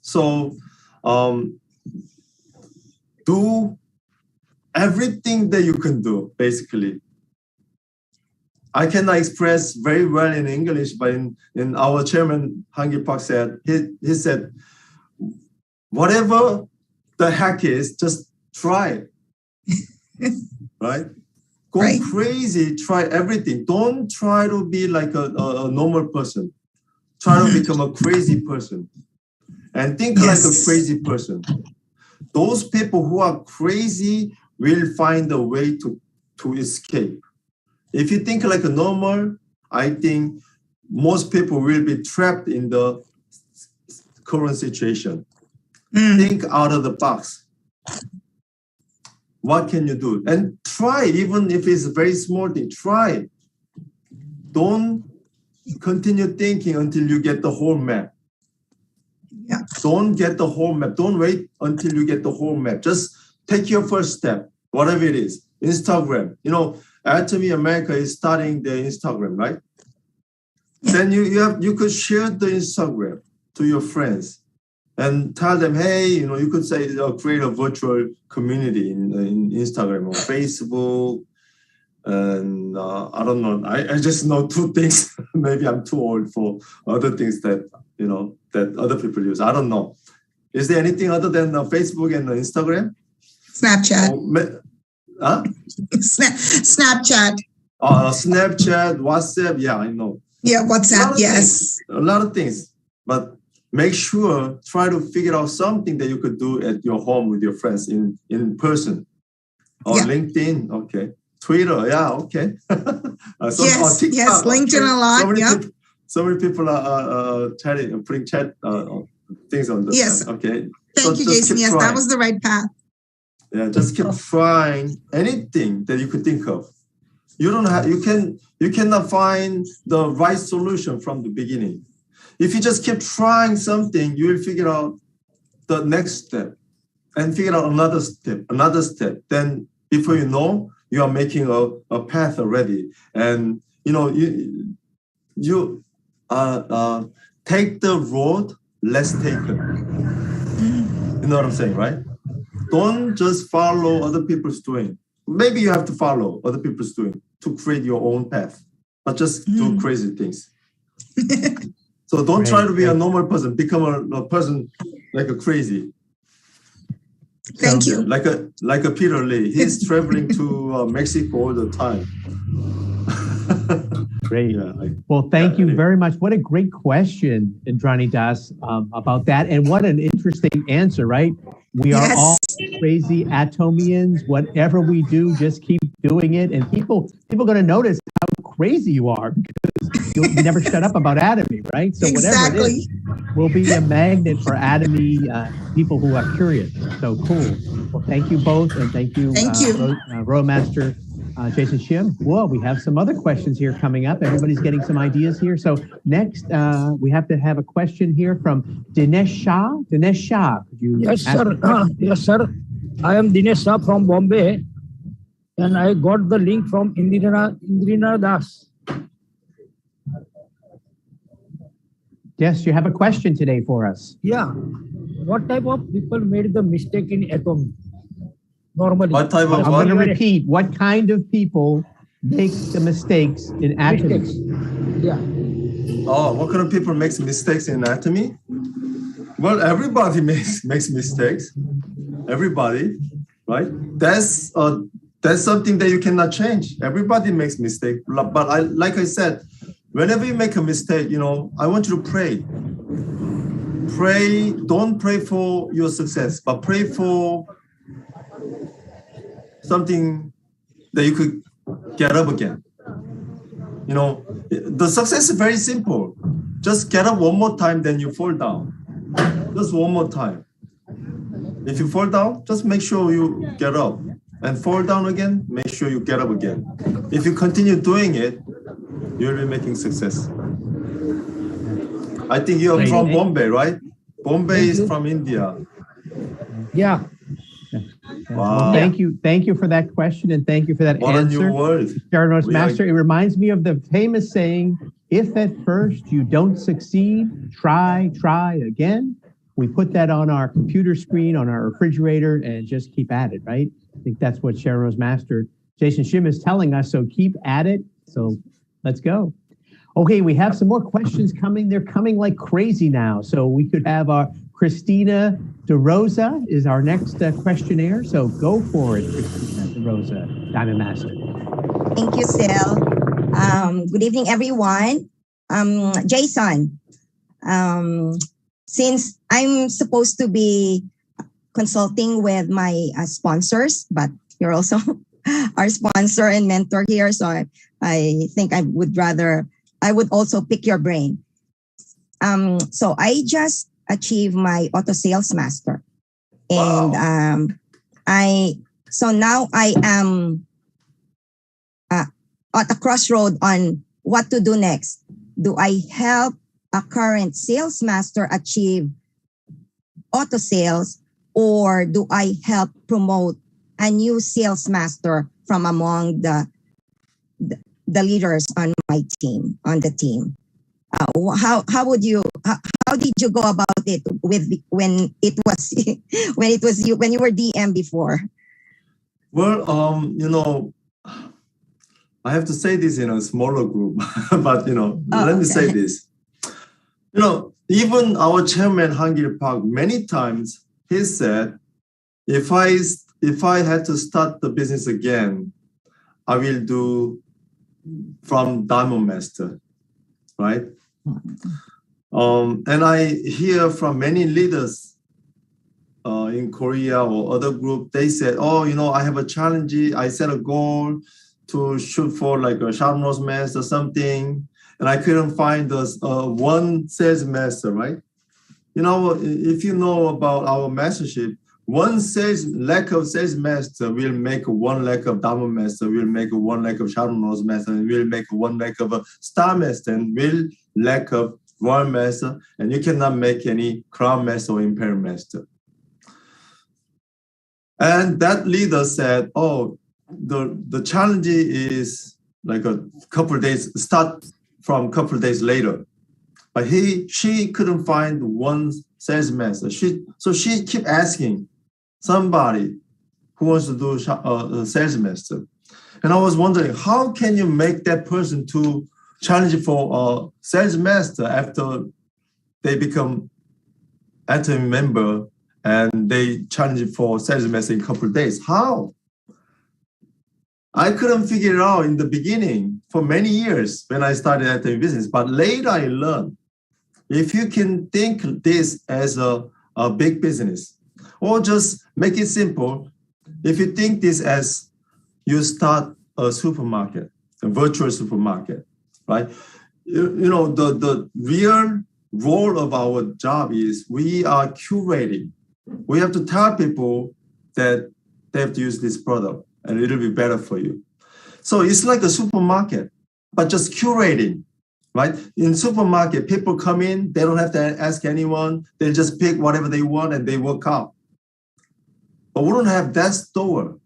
So do everything that you can do, basically. I cannot express very well in English, but in our chairman, Hangi Park said, he said, whatever the heck is, just try it, right? Go crazy, try everything. Don't try to be like a normal person. Try to become a crazy person and think like a crazy person. Those people who are crazy will find a way to escape. If you think like a normal, I think most people will be trapped in the current situation. Think out of the box. What can you do? And try, even if it's a very small thing, try. Don't continue thinking until you get the whole map. Yeah. Don't get the whole map. Don't wait until you get the whole map. Just take your first step, whatever it is. Instagram. Atomy America is starting the Instagram, right? Yeah. Then you could share the Instagram to your friends and tell them, hey, you could say create a virtual community in Instagram or Facebook. And I don't know. I just know two things. Maybe I'm too old for other things that that other people use. I don't know. Is there anything other than Facebook and Instagram? Snapchat. Snapchat. Snapchat, WhatsApp. Yeah, I know. Yeah, WhatsApp. Yes. A lot of things, but make sure try to figure out something that you could do at your home with your friends in person. Or LinkedIn. Okay. Twitter, yeah, okay. Yes, LinkedIn a lot. So many people are chatting, putting chat things on the Yes. Okay. Thank you, Jason. Yes, that was the right path. Yeah, just keep trying anything that you could think of. You cannot find the right solution from the beginning. If you just keep trying something, you will figure out the next step and figure out another step. Then before you know, you are making a path already. And you take the road less taken. You know what I'm saying, right? Don't just follow other people's doing. Maybe you have to follow other people's doing to create your own path, but just do crazy things. So don't try to be a normal person. Become a person like a crazy. Thank you. Like a Peter Lee. He's traveling to Mexico all the time. Great. Yeah, well, thank you very much. What a great question, Indrani Das, about that. And what an interesting answer, right? We are all crazy Atomians. Whatever we do, just keep doing it. And people are going to notice how crazy you are because you never shut up about Atomy, right? So whatever it is, will be a magnet for Atomy people who are curious. So cool. Well, thank you both. And thank you, Roadmaster Jason Shim. Whoa, we have some other questions here coming up. Everybody's getting some ideas here. So next, we have to have a question here from Dinesh Shah. Dinesh Shah, could you Yes, sir. Yes, sir. I am Dinesh Shah from Bombay. And I got the link from Indrina Das. Yes, you have a question today for us. Yeah. What type of people made the mistake in Atomy? Normally. What type of I'm going to repeat. What kind of people make the mistakes in Atomy? Yeah. Oh, what kind of people makes mistakes in Atomy? Well, everybody makes mistakes. Everybody, right? That's something that you cannot change. Everybody makes mistakes. But like I said, whenever you make a mistake, I want you to pray. Pray. Don't pray for your success, but pray for something that you could get up again. The success is very simple. Just get up one more time, then you fall down. Just one more time. If you fall down, just make sure you get up. And fall down again, make sure you get up again. If you continue doing it, you'll be making success. I think you're from Bombay, right? Bombay is from India. Yeah. Wow. Well, thank you for that question and thank you for that what answer. A new word. Sharon Master, it reminds me of the famous saying, if at first you don't succeed, try again. We put that on our computer screen, on our refrigerator, and just keep at it, right? I think that's what Sharon Rose Master Jason Shim is telling us, so keep at it. So let's go. Okay, we have some more questions coming. They're coming like crazy now. So we could have our Christina DeRosa is our next questionnaire. So go for it, Christina DeRosa, Diamond Master. Thank you, Sil. Good evening, everyone. Jason, since I'm supposed to be consulting with my sponsors, but you're also our sponsor and mentor here. So I think I would also pick your brain. So I just achieved my auto sales master. And Wow. So now I am at a crossroad on what to do next. Do I help a current sales master achieve auto sales, or do I help promote a new sales master from among the leaders on my team, on the team? How did you go about it when you were DM before? Well, I have to say this in a smaller group, but let me say this. Even our chairman Hangil Park, many times he said, if I had to start the business again, I will do from Diamond Master, right? And I hear from many leaders in Korea or other group, they said, I have a challenge. I set a goal to shoot for like a Sharnos master or something, and I couldn't find one sales master, right? If you know about our mastership, one lack of sales master will make one lack of Diamond Master, will make one lack of Sharnos Master, and will make one lack of a Star Master, and will lack of Royal Master, and you cannot make any Crown Master or Imperial Master. And that leader said, the challenge is like a couple of days, start from a couple of days later. But she couldn't find one sales master. So she kept asking somebody who wants to do a sales master. And I was wondering, how can you make that person to challenge for a sales master after they become Atomy member and they challenge for sales master in a couple of days? How? I couldn't figure it out in the beginning for many years when I started Atomy business, but later I learned, if you can think this as a big business, or just make it simple, if you think this as you start a supermarket, a virtual supermarket, right? The real role of our job is we are curating. We have to tell people that they have to use this product and it'll be better for you. So it's like a supermarket, but just curating, right? In supermarket, people come in, they don't have to ask anyone. They just pick whatever they want and they work out. But we don't have that store.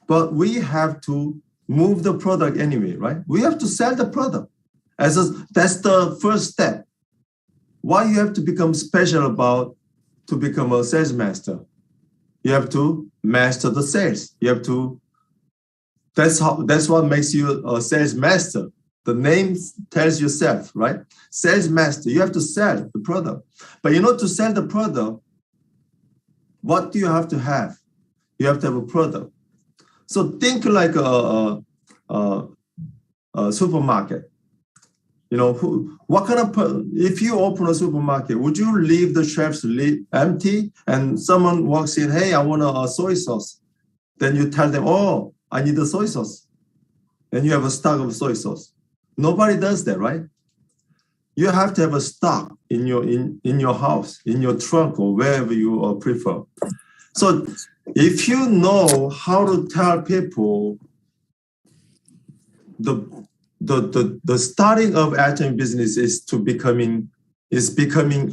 But we have to move the product anyway, right? We have to sell the product. That's the first step. Why you have to become special to become a sales master? You have to master the sales. That's what makes you a sales master. The name tells yourself, right? Sales master, you have to sell the product. But to sell the product, what do you have to have? You have to have a product. So think like a supermarket. What kind of, if you open a supermarket, would you leave the shelves empty and someone walks in, hey, I want a soy sauce. Then you tell them, I need a soy sauce. And you have a stock of soy sauce. Nobody does that, right? You have to have a stock in your house, in your trunk, or wherever you prefer. So if you know how to tell people the starting of Atomy business is becoming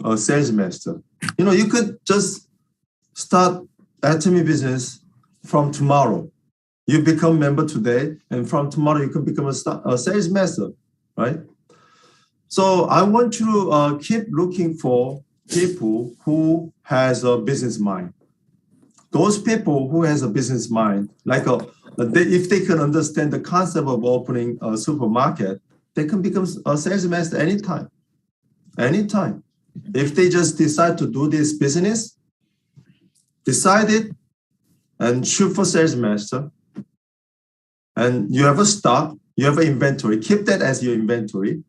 a sales master. You could just start Atomy business from tomorrow. You become member today, and from tomorrow you can become a sales master, right? So I want you to keep looking for people who has a business mind. Those people who has a business mind, like if they can understand the concept of opening a supermarket, they can become a sales master anytime. Anytime. If they just decide to do this business, decide it and shoot for sales master, and you have a stock, you have an inventory, keep that as your inventory,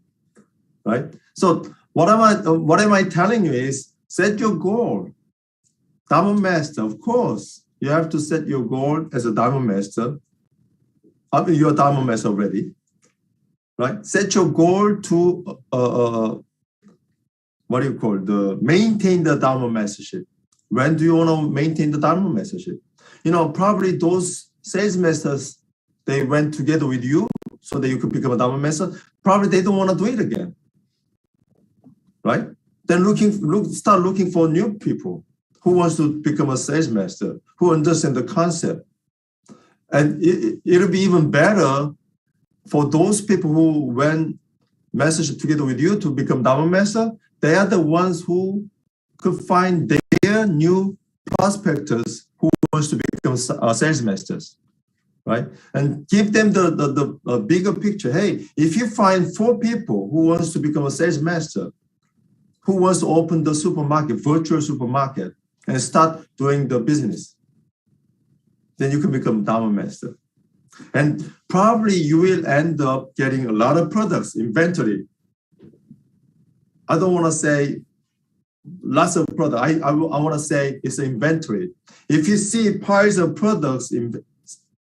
right? So what am I telling you is set your goal. Diamond Master, of course, you have to set your goal as a diamond master. You're a diamond master already, right? Set your goal to maintain the diamond mastership. When do you want to maintain the diamond mastership? Probably those sales masters, they went together with you so that you could become a diamond master. Probably they don't want to do it again, right? Then start looking for new people who wants to become a sales master, who understand the concept. And it'll be even better for those people who went mastership together with you to become diamond master. They are the ones who could find their new prospectors who wants to become sales masters, right? And give them the bigger picture. Hey, if you find 4 people who wants to become a sales master, who wants to open the supermarket, virtual supermarket, and start doing the business, then you can become diamond master. And probably you will end up getting a lot of products, inventory. I don't want to say lots of products. I want to say it's an inventory. If you see piles of products in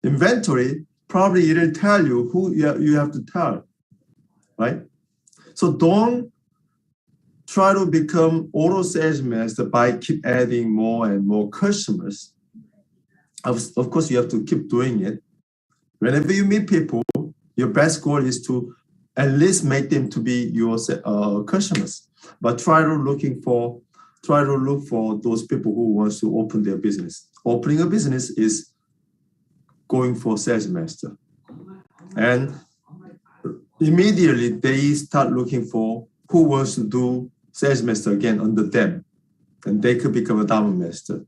inventory, probably it'll tell you who you have to tell, right? So don't try to become auto sales master by keep adding more and more customers. Of course, you have to keep doing it. Whenever you meet people, your best goal is to at least make them to be your customers. But try to look for those people who wants to open their business. Opening a business is going for sales master. And immediately they start looking for who wants to do sales master again under them. And they could become a diamond master.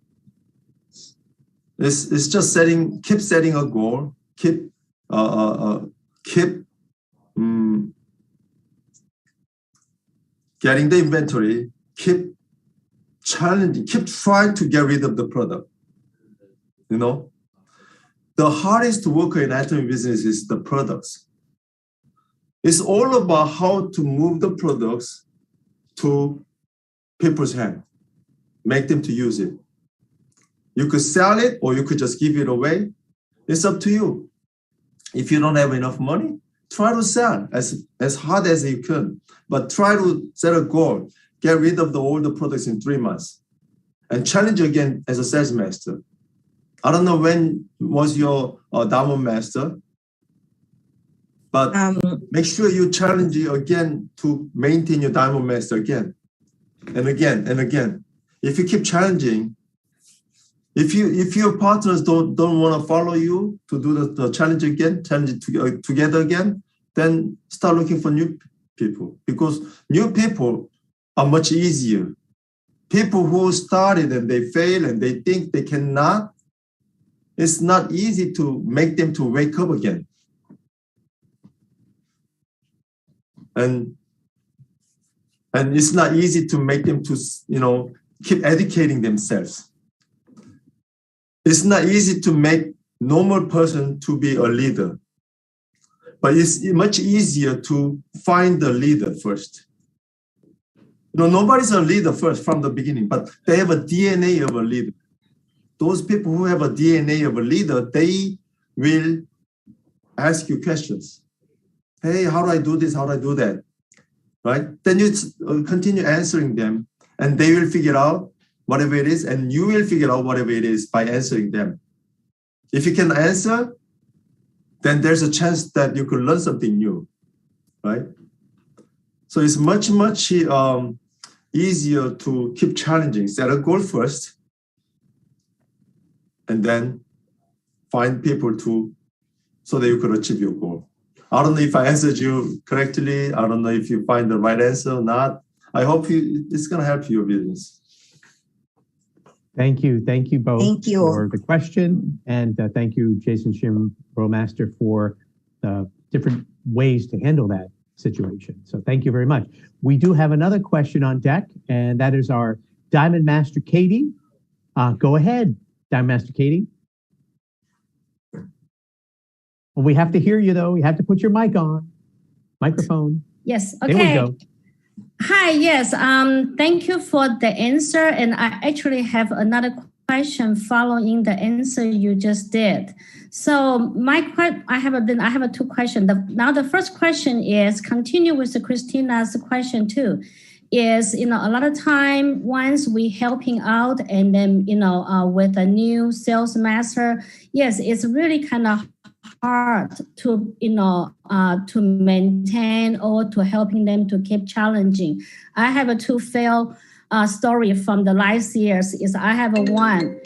It's just keep setting a goal, keep getting the inventory, keep challenging, keep trying to get rid of the product. The hardest work in Atomy business is the products. It's all about how to move the products to people's hand, make them to use it. You could sell it or you could just give it away. It's up to you. If you don't have enough money, try to sell as hard as you can, but try to set a goal. Get rid of all the products in 3 months and challenge again as a sales master. I don't know when was your diamond master, but make sure you challenge it again to maintain your diamond master again and again and again. If you keep challenging, if your partners don't want to follow you to do the challenge again, challenge it together again, then start looking for new people, because new people are much easier. People who started and they fail and they think they cannot, it's not easy to make them to wake up again. And it's not easy to make them to, keep educating themselves. It's not easy to make normal person to be a leader, but it's much easier to find the leader first. Nobody's a leader first from the beginning, but they have a DNA of a leader. Those people who have a DNA of a leader, they will ask you questions. Hey, how do I do this? How do I do that? Right? Then you continue answering them, and they will figure out whatever it is, and you will figure out whatever it is by answering them. If you can answer, then there's a chance that you could learn something new, right? So it's much, much easier to keep challenging. Set a goal first, and then find people so that you could achieve your goal. I don't know if I answered you correctly. I don't know if you find the right answer or not. I hope it's going to help your business. Thank you both. Thank you for the question, and thank you, Jason Shim, Master, for the different ways to handle that situation. So thank you very much. We do have another question on deck, and that is our Diamond Master Katie. Go ahead, Diamond Master Katie. Well, we have to hear you though. You have to put your microphone. Yes. Okay. There we go. Hi. Yes. Thank you for the answer. And I actually have another question following the answer you just did. So I have two questions. Now the first question is continue with Christina's question too. Is a lot of time once we helping out and then with a new sales master, yes, it's really kind of hard to to maintain or to helping them to keep challenging. I have two failed story from the last years. Is I have one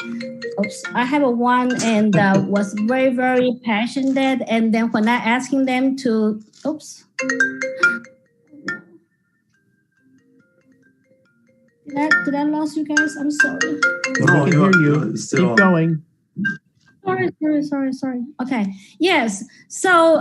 and was very, very passionate, and then when I asking them to did I lose you guys? I'm sorry. No, we can hear you. Keep going. Sorry. Okay. Yes. So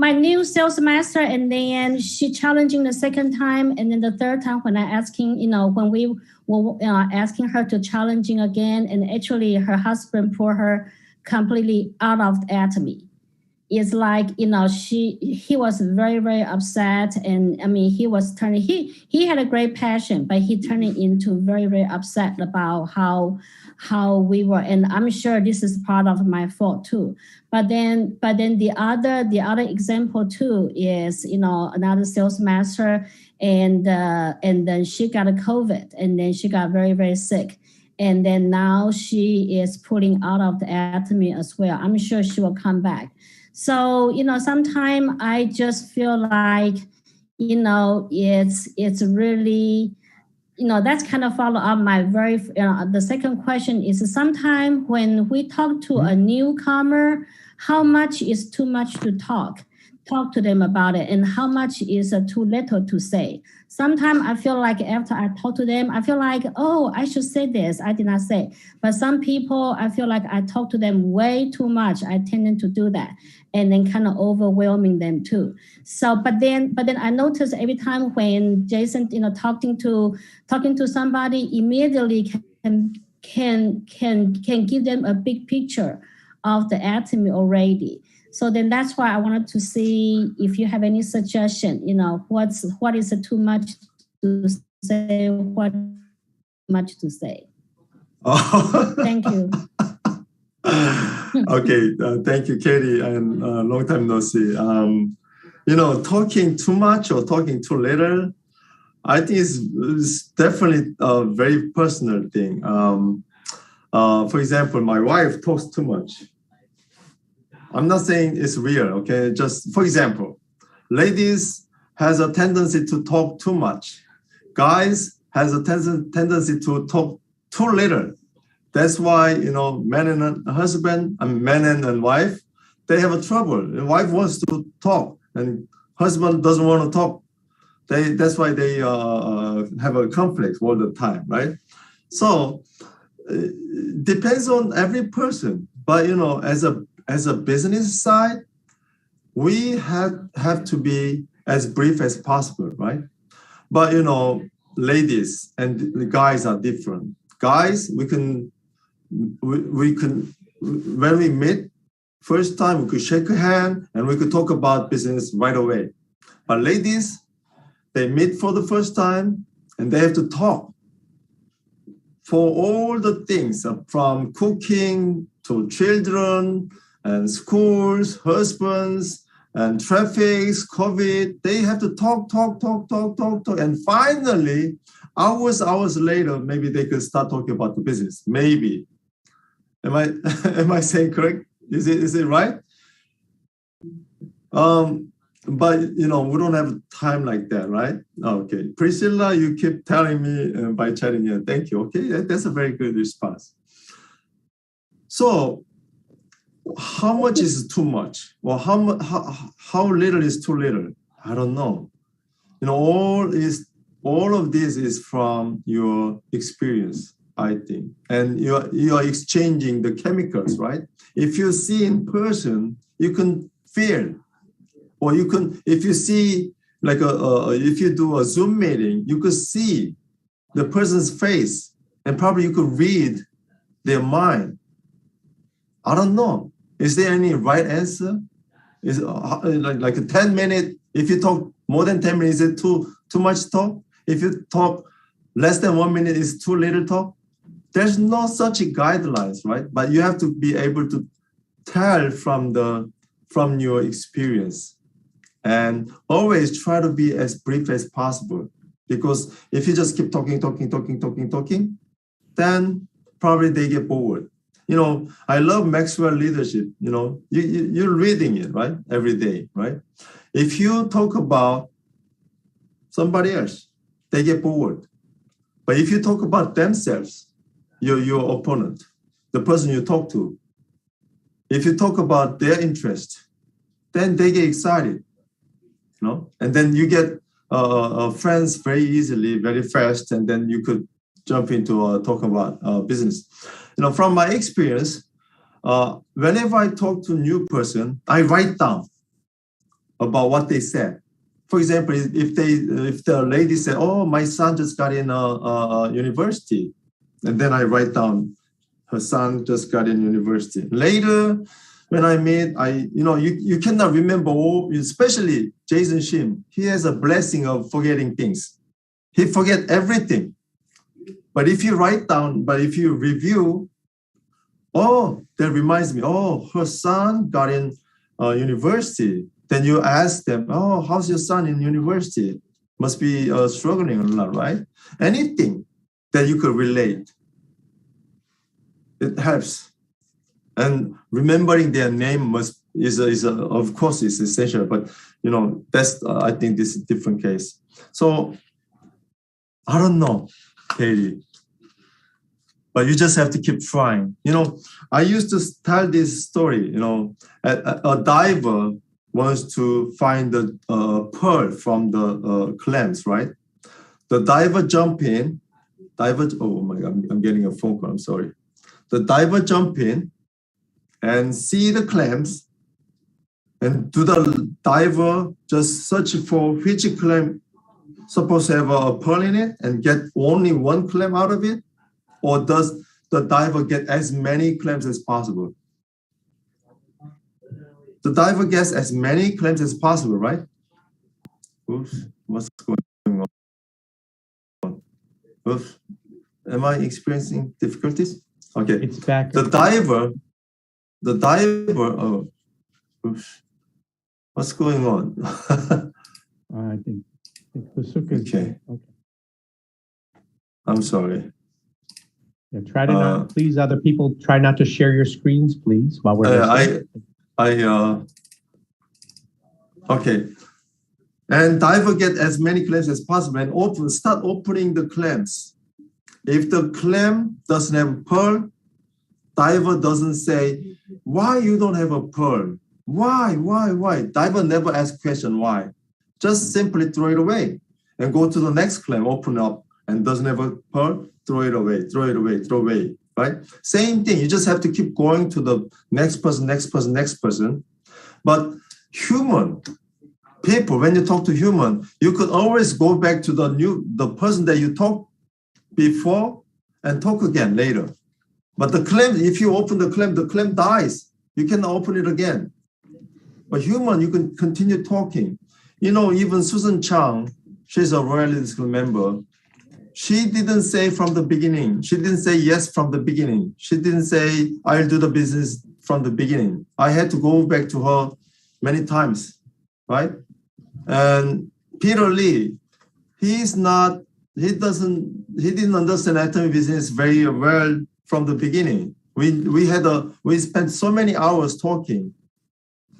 my new sales master, and then she challenging the second time, and then the third time when I asking, when we were asking her to challenging again, and actually her husband pulled her completely out of the Atomy. It's like, he was very, very upset. And I mean, he had a great passion, but he turned into very, very upset about how we were. And I'm sure this is part of my fault too. But then the other example too is, another sales master and then she got a COVID and then she got very, very sick. And then now she is pulling out of the Atomy as well. I'm sure she will come back. So, sometimes I just feel like, it's really, that's kind of follow up my the second question is sometimes when we talk to a newcomer, how much is too much to talk to them about it, and how much is too little to say. Sometimes I feel like after I talk to them, I feel like, oh, I should say this. I did not say. But some people, I feel like I talk to them way too much. I tend to do that, and then kind of overwhelming them too. So, but then I notice every time when Jason, talking to somebody, immediately can give them a big picture of the Atomy already. So then that's why I wanted to see if you have any suggestion, what is too much to say, what much to say. Oh. Thank you. Okay, thank you, Katie, and long time no see. Talking too much or talking too little, I think is definitely a very personal thing. For example, my wife talks too much. I'm not saying it's real, okay? Just for example, ladies has a tendency to talk too much. Guys has a tendency to talk too little. That's why, man and husband, man and wife, they have a trouble. The wife wants to talk and husband doesn't want to talk. That's why they have a conflict all the time, right? So it depends on every person. But, as a business side, we have to be as brief as possible, right? But, ladies and the guys are different. Guys, we can, when we meet, first time we could shake a hand and we could talk about business right away. But ladies, they meet for the first time and they have to talk for all the things from cooking to children and schools, husbands, and traffic, COVID. They have to talk. And finally, hours later, maybe they could start talking about the business. Maybe. Am I saying correct? Is it right? But, we don't have time like that, right? Okay. Priscilla, you keep telling me by chatting here. Thank you. Okay, that's a very good response. So, how much is too much? Well, how little is too little? I don't know. All of this is from your experience, I think. And you are exchanging the chemicals, right? If you see in person, you can feel. Or you can, if you see, like if you do a Zoom meeting, you could see the person's face and probably you could read their mind. I don't know. Is there any right answer? Is like a 10 minute, if you talk more than 10 minutes, is it too much talk? If you talk less than 1 minute, is too little talk? there's no such guidelines, right? But you have to be able to tell from your experience, and always try to be as brief as possible. Because if you just keep talking, then probably they get bored. You know, I love Maxwell leadership. You know, you're reading it, right? Every day, right? If you talk about somebody else, they get bored. But if you talk about themselves, your opponent, the person you talk to, if you talk about their interest, then they get excited, you know, and then you get friends very easily, very fast, and then you could jump into talk about business. You know, from my experience, whenever I talk to a new person, I write down about what they said. For example, if the lady said, "Oh, my son just got in university," and then I write down, her son just got in university. Later, when I meet, you cannot remember all, especially Jason Shim. He has a blessing of forgetting things. He forget everything. But if you write down, but if you review, oh, that reminds me, oh, her son got in university. Then you ask them, oh, how's your son in university? Must be struggling a lot, right? Anything that you could relate, it helps. And remembering their name of course, is essential. But you know, that's I think this is a different case. So I don't know, Katie, but you just have to keep trying. You know, I used to tell this story. You know, a diver wants to find the pearl from the clams, right? The diver jump in. Oh my God, I'm getting a phone call. I'm sorry. The diver jump in and see the clams, and do the diver just search for which clam supposed to have a pearl in it and get only one clam out of it? Or does the diver get as many clams as possible? The diver gets as many clams as possible, right? Oops, what's going on? Oops, am I experiencing difficulties? Okay, It's back. the diver, oh, oops, what's going on? I think the suka is Okay. okay. I'm sorry. Yeah, try to not, please, other people, try not to share your screens, please, while we're listening. Okay. And diver get as many clams as possible and start opening the clams. If the clam doesn't have a pearl, diver doesn't say, why you don't have a pearl? Why? Diver never asks question why. Just simply throw it away and go to the next clam, open up, and doesn't have a pearl, throw it away, right? Same thing, you just have to keep going to the next person. But human people, when you talk to human, you could always go back to the person that you talked before and talk again later. But the clam, if you open the clam dies. You cannot open it again. But human, you can continue talking. You know, even Susan Chang, she's a royalty school member. She didn't say from the beginning. She didn't say yes from the beginning. She didn't say, I'll do the business from the beginning. I had to go back to her many times, right? And Peter Lee, he didn't understand atomy business very well from the beginning. We spent so many hours talking,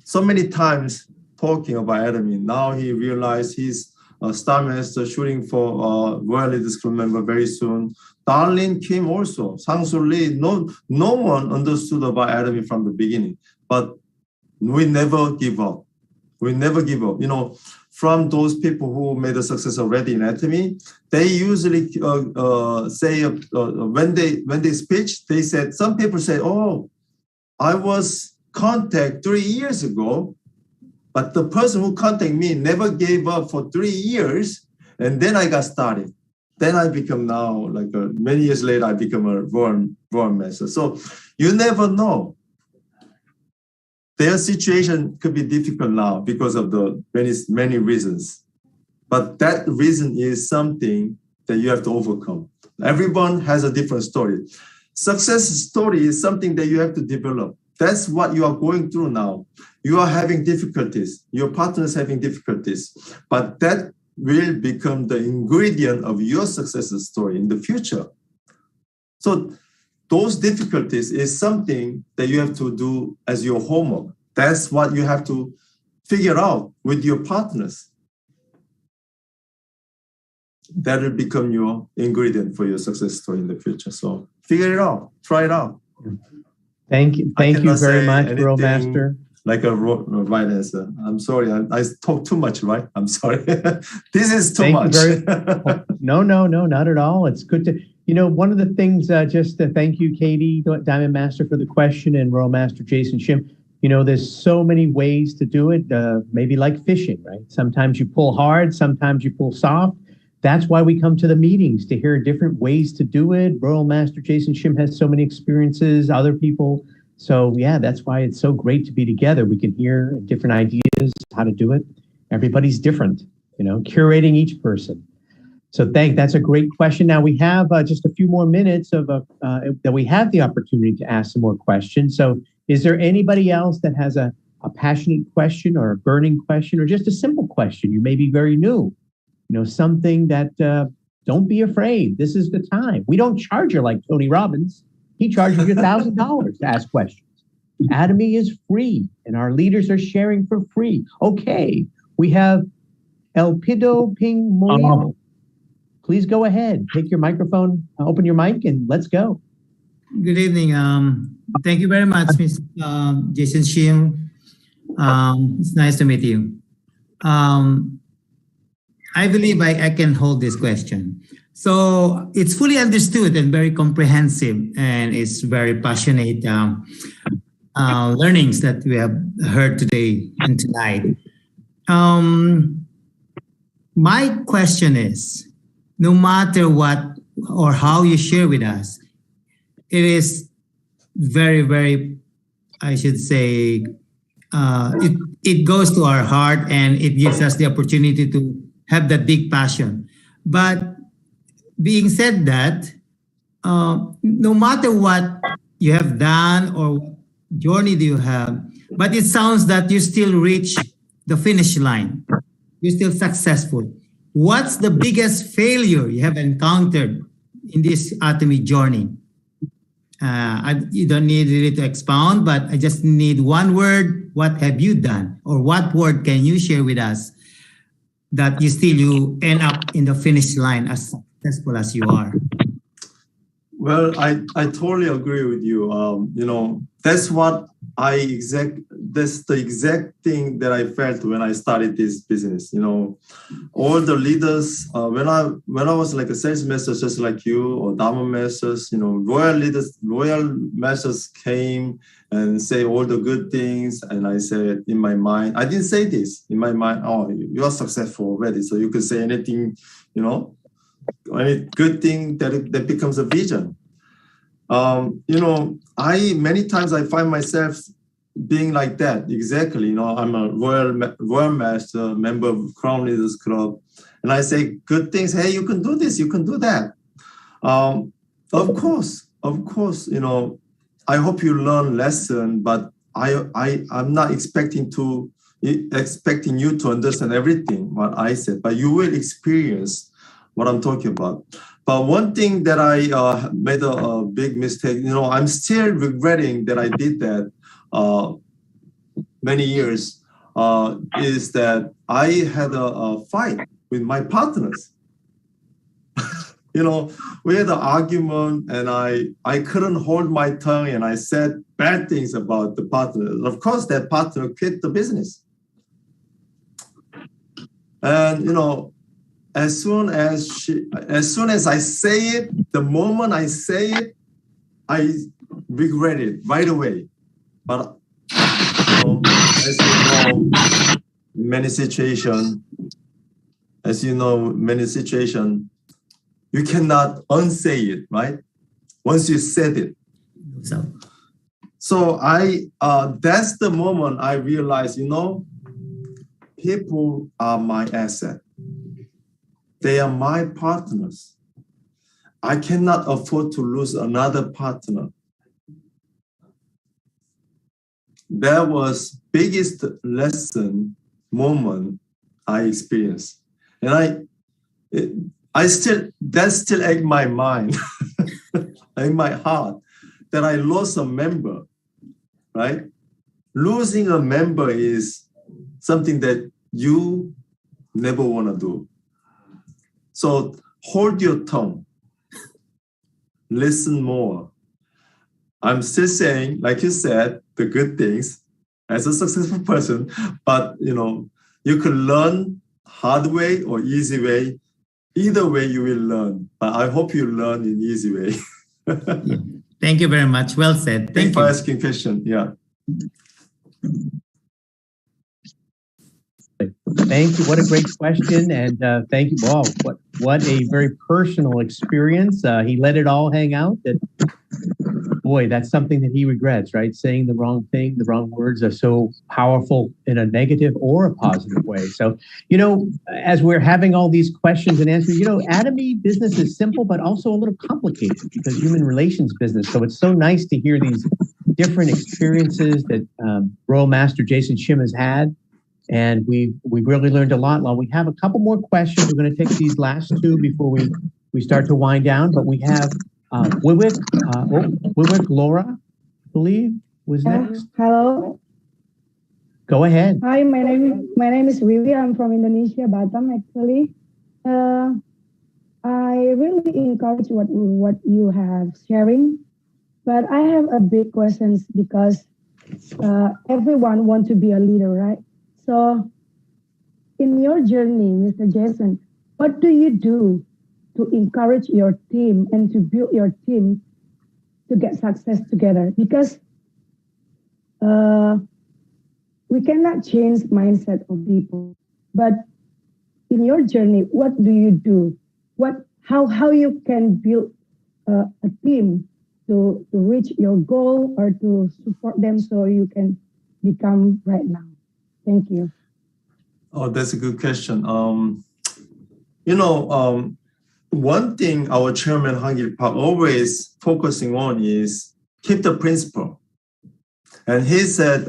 so many times talking about atomy. Now he realized he's a Star Master shooting for Royal Leader School member very soon. Darlene Kim also, Sang-Sul Lee, no one understood about atomy from the beginning, but we never give up. We never give up. You know, from those people who made a success already in atomy, they usually say when they speech, they said, some people say, oh, I was contacted 3 years ago, but the person who contacted me never gave up for 3 years, and then I got started. Then I become now, many years later, I become a Royal Master. So you never know. Their situation could be difficult now because of the many reasons. But that reason is something that you have to overcome. Everyone has a different story. Success story is something that you have to develop. That's what you are going through now. You are having difficulties. Your partner is having difficulties. But that will become the ingredient of your success story in the future. So those difficulties is something that you have to do as your homework. That's what you have to figure out with your partners. That will become your ingredient for your success story in the future. So figure it out, try it out. Thank you very much, Master. Like a right answer. I'm sorry, I talk too much, right? I'm sorry. This is too much. No, not at all. It's good to, one of the things, just to thank you, Katie, Diamond Master, for the question, and Royal Master Jason Shim. There's so many ways to do it, maybe like fishing, right? Sometimes you pull hard, sometimes you pull soft. That's why we come to the meetings, to hear different ways to do it. Royal Master Jason Shim has so many experiences, other people. So yeah, that's why it's so great to be together. We can hear different ideas, how to do it. Everybody's different, curating each person. So that's a great question. Now we have just a few more minutes that we have the opportunity to ask some more questions. So is there anybody else that has a passionate question or a burning question or just a simple question? You may be very new, something that don't be afraid. This is the time. We don't charge you like Tony Robbins. He charges you $1,000 to ask questions. Atomy is free, and our leaders are sharing for free. Okay, we have Elpido Ping Moyo. Please go ahead. Take your microphone, open your mic, and let's go. Good evening. Thank you very much, Mr. Jason Shim. It's nice to meet you. I believe I can hold this question. So it's fully understood and very comprehensive, and it's very passionate learnings that we have heard today and tonight. My question is, no matter what or how you share with us, it is very, very, I should say, it goes to our heart, and it gives us the opportunity to have that big passion. But being said that, no matter what you have done or what journey do you have, but it sounds that you still reach the finish line. You're still successful. What's the biggest failure you have encountered in this Atomy journey? You don't need really to expound, but I just need one word. What have you done? Or what word can you share with us that you end up in the finish line as successful as you are? Well, I totally agree with you. That's what that's the exact thing that I felt when I started this business. All the leaders, when I was like a sales master, just like you, or Dharma masters, royal masters came and say all the good things. And I said in my mind, I didn't say this in my mind, oh, you are successful already. So you could say anything, any good thing that becomes a vision. Many times I find myself being like that. Exactly. I'm a royal master, member of Crown Leaders Club, and I say good things. Hey, you can do this, you can do that. Of course, I hope you learn lesson, but I'm not expecting you to understand everything what I said, but you will experience what I'm talking about. But one thing that I made a big mistake, I'm still regretting that I did that many years, is that I had a fight with my partners. We had an argument, and I couldn't hold my tongue, and I said bad things about the partner. Of course, that partner quit the business. And, as soon as I say it, the moment I say it, I regret it right away. But as you know, many situations, you cannot unsay it, right? Once you said it. So that's the moment I realized, people are my asset. They are my partners. I cannot afford to lose another partner. That was biggest lesson moment I experienced. And that still ache my mind, in my heart, that I lost a member, right? Losing a member is something that you never want to do. So hold your tongue. Listen more. I'm still saying, like you said, the good things as a successful person, but you can learn hard way or easy way. Either way you will learn, but I hope you learn in easy way. Yeah. Thank you very much. Well said. Thank you for asking question. Yeah. Thank you. What a great question. And thank you. Wow, what a very personal experience. He let it all hang out. Boy, that's something that he regrets, right? Saying the wrong thing, the wrong words are so powerful in a negative or a positive way. So, as we're having all these questions and answers, Atomy business is simple, but also a little complicated because human relations business. So it's so nice to hear these different experiences that Royal Master Jason Shim has had. And we've really learned a lot. Well, we have a couple more questions. We're going to take these last two before we start to wind down. But we have Wiwick Laura, I believe, was next. Hello. Go ahead. Hi, my name is Wiwi. I'm from Indonesia, Batam, actually. I really encourage what you have sharing, but I have a big questions because everyone wants to be a leader, right? So in your journey, Mr. Jason, what do you do to encourage your team and to build your team to get success together? Because we cannot change mindset of people, but in your journey, what do you do? How you can build a team to reach your goal or to support them so you can become right now? Thank you. Oh, that's a good question. One thing our chairman Hangil Park always focusing on is keep the principle. And he said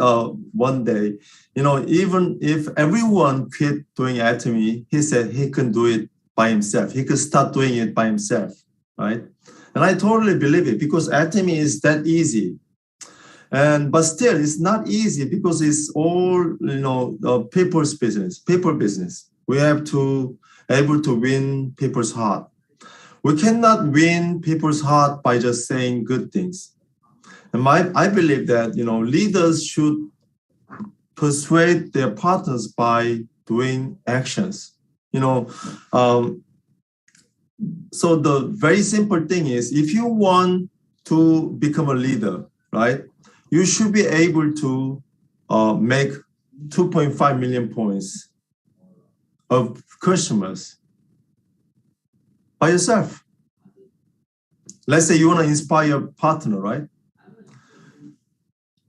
one day, even if everyone quit doing Atomy, he said he can do it by himself. He could start doing it by himself, right? And I totally believe it because Atomy is that easy. But still, it's not easy because it's all people's business, people business. We have to able to win people's heart. We cannot win people's heart by just saying good things. And I believe that leaders should persuade their partners by doing actions. So the very simple thing is, if you want to become a leader, right? You should be able to make 2.5 million points of customers by yourself. Let's say you want to inspire your partner, right?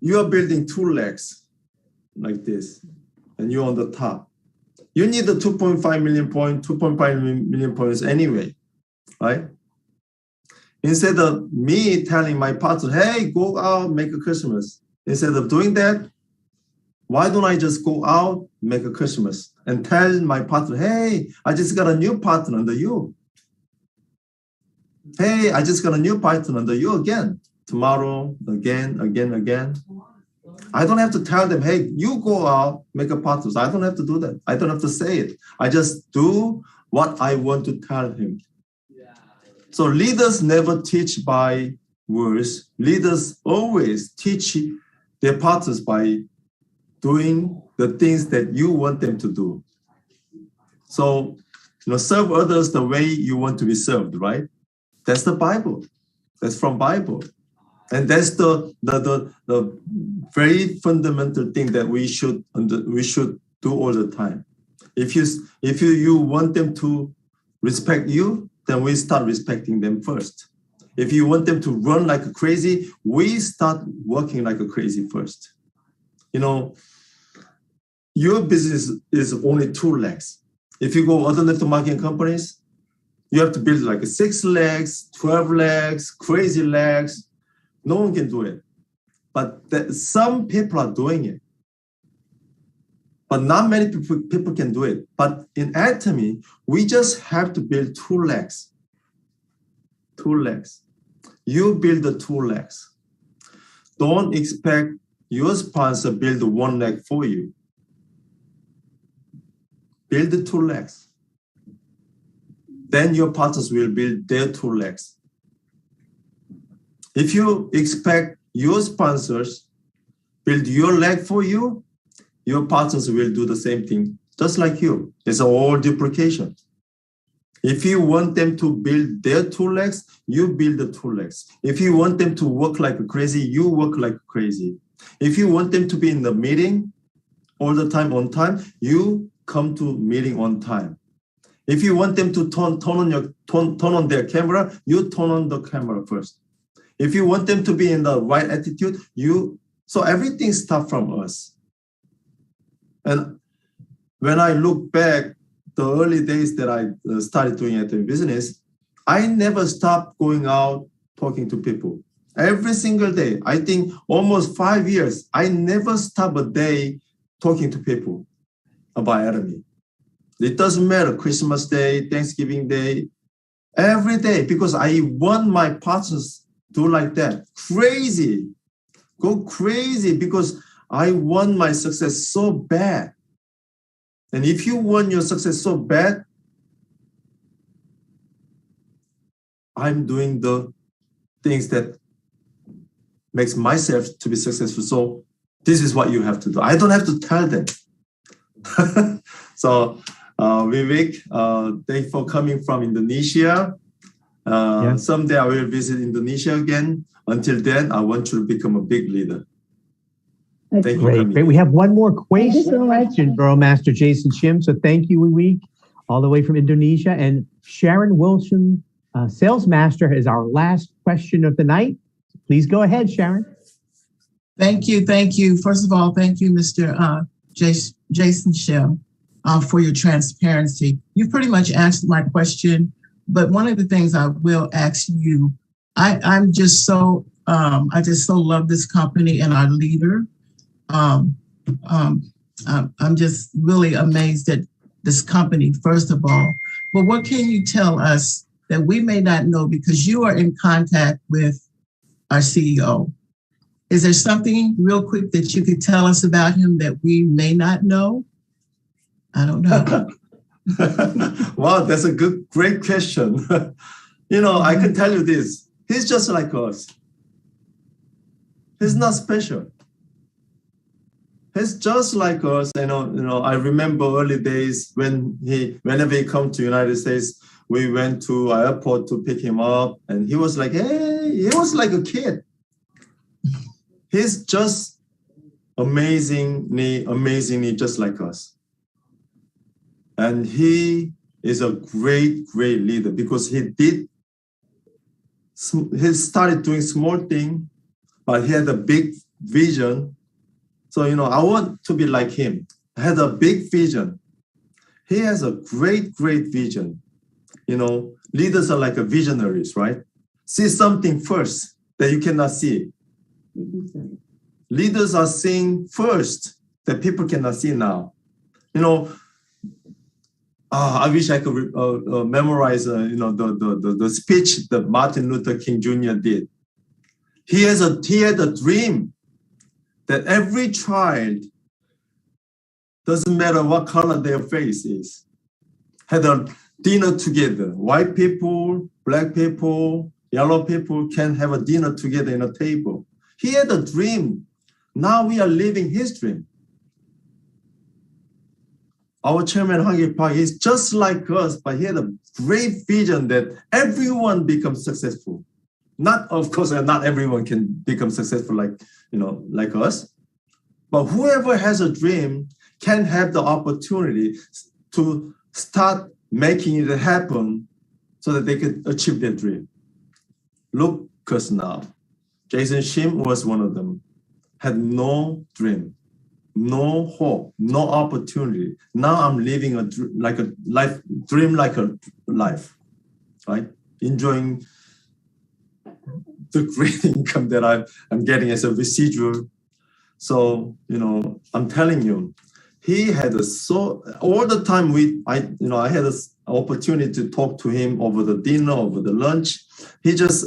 You are building 2 legs like this, and you're on the top. You need the 2.5 million points anyway, right? Instead of me telling my partner, hey, go out, make a Christmas. Instead of doing that, why don't I just go out, make a Christmas, and tell my partner, hey, I just got a new partner under you. Hey, I just got a new partner under you again. Tomorrow, again. I don't have to tell them, hey, you go out, make a partner. I don't have to do that. I don't have to say it. I just do what I want to tell him. So leaders never teach by words. Leaders always teach their partners by doing the things that you want them to do. So, serve others the way you want to be served, right? That's the Bible. That's from Bible. And that's the very fundamental thing that we should do all the time. If you want them to respect you, then we start respecting them first. If you want them to run like a crazy, we start working like a crazy first. Your business is only 2 legs. If you go other network marketing companies, You have to build like 6 legs, 12 legs, crazy legs. No one can do it. But some people are doing it. But not many people can do it. But in Atomy, we just have to build 2 legs. 2 legs. You build the 2 legs. Don't expect your sponsor build 1 leg for you. Build the 2 legs. Then your partners will build their 2 legs. If you expect your sponsors build your leg for you, your partners will do the same thing, just like you. It's all duplication. If you want them to build their 2 legs, you build the 2 legs. If you want them to work like crazy, you work like crazy. If you want them to be in the meeting all the time on time, you come to meeting on time. If you want them to turn on their camera, you turn on the camera first. If you want them to be in the right attitude, so everything starts from us. And when I look back, the early days that I started doing Atomy business, I never stopped going out talking to people. Every single day, I think almost 5 years, I never stopped a day talking to people about Atomy. It doesn't matter, Christmas Day, Thanksgiving Day, every day, because I want my partners to do like that. Crazy, go crazy, because I want my success so bad. And if you want your success so bad, I'm doing the things that makes myself to be successful. So this is what you have to do. I don't have to tell them. So Vivek, thank you for coming from Indonesia. Someday I will visit Indonesia again. Until then, I want you to become a big leader. Thank you. Great. We have one more question, Borough Master Jason Shim. So thank you, Vivek, all the way from Indonesia. And Sharon Wilson, Sales Master, is our last question of the night. Please go ahead, Sharon. Thank you. Thank you. First of all, thank you, Mr. Jason Shim, for your transparency. You've pretty much answered my question, but one of the things I will ask you, I just so love this company and our leader. I'm just really amazed at this company, first of all. But what can you tell us that we may not know, because you are in contact with our CEO? Is there something real quick that you could tell us about him that we may not know? I don't know. Wow, that's a great question. I can tell you this. He's just like us. He's not special. He's just like us. I remember early days whenever he come to United States, we went to our airport to pick him up, and he was like, hey, he was like a kid. He's just amazingly just like us. And he is a great, great leader, because he started doing small things, but he had a big vision. So, I want to be like him. I had a big vision. He has a great, great vision. Leaders are like visionaries, right? See something first that you cannot see. Leaders are seeing first that people cannot see now. I wish I could memorize, the speech that Martin Luther King Jr. did. He had a dream that every child, doesn't matter what color their face is, had a dinner together. White people, black people, yellow people can have a dinner together in a table. He had a dream. Now we are living his dream. Our chairman, Hang Park, is just like us, but he had a great vision that everyone becomes successful. Of course, not everyone can become successful like us. But whoever has a dream can have the opportunity to start making it happen so that they can achieve their dream. Look us now. Jason Shim was one of them. Had no dream, no hope, no opportunity. Now I'm living a dream like a life. right? Enjoying the great income that I'm getting as a residual. So, I'm telling you, he had all the time I had an opportunity to talk to him over the dinner, over the lunch. He just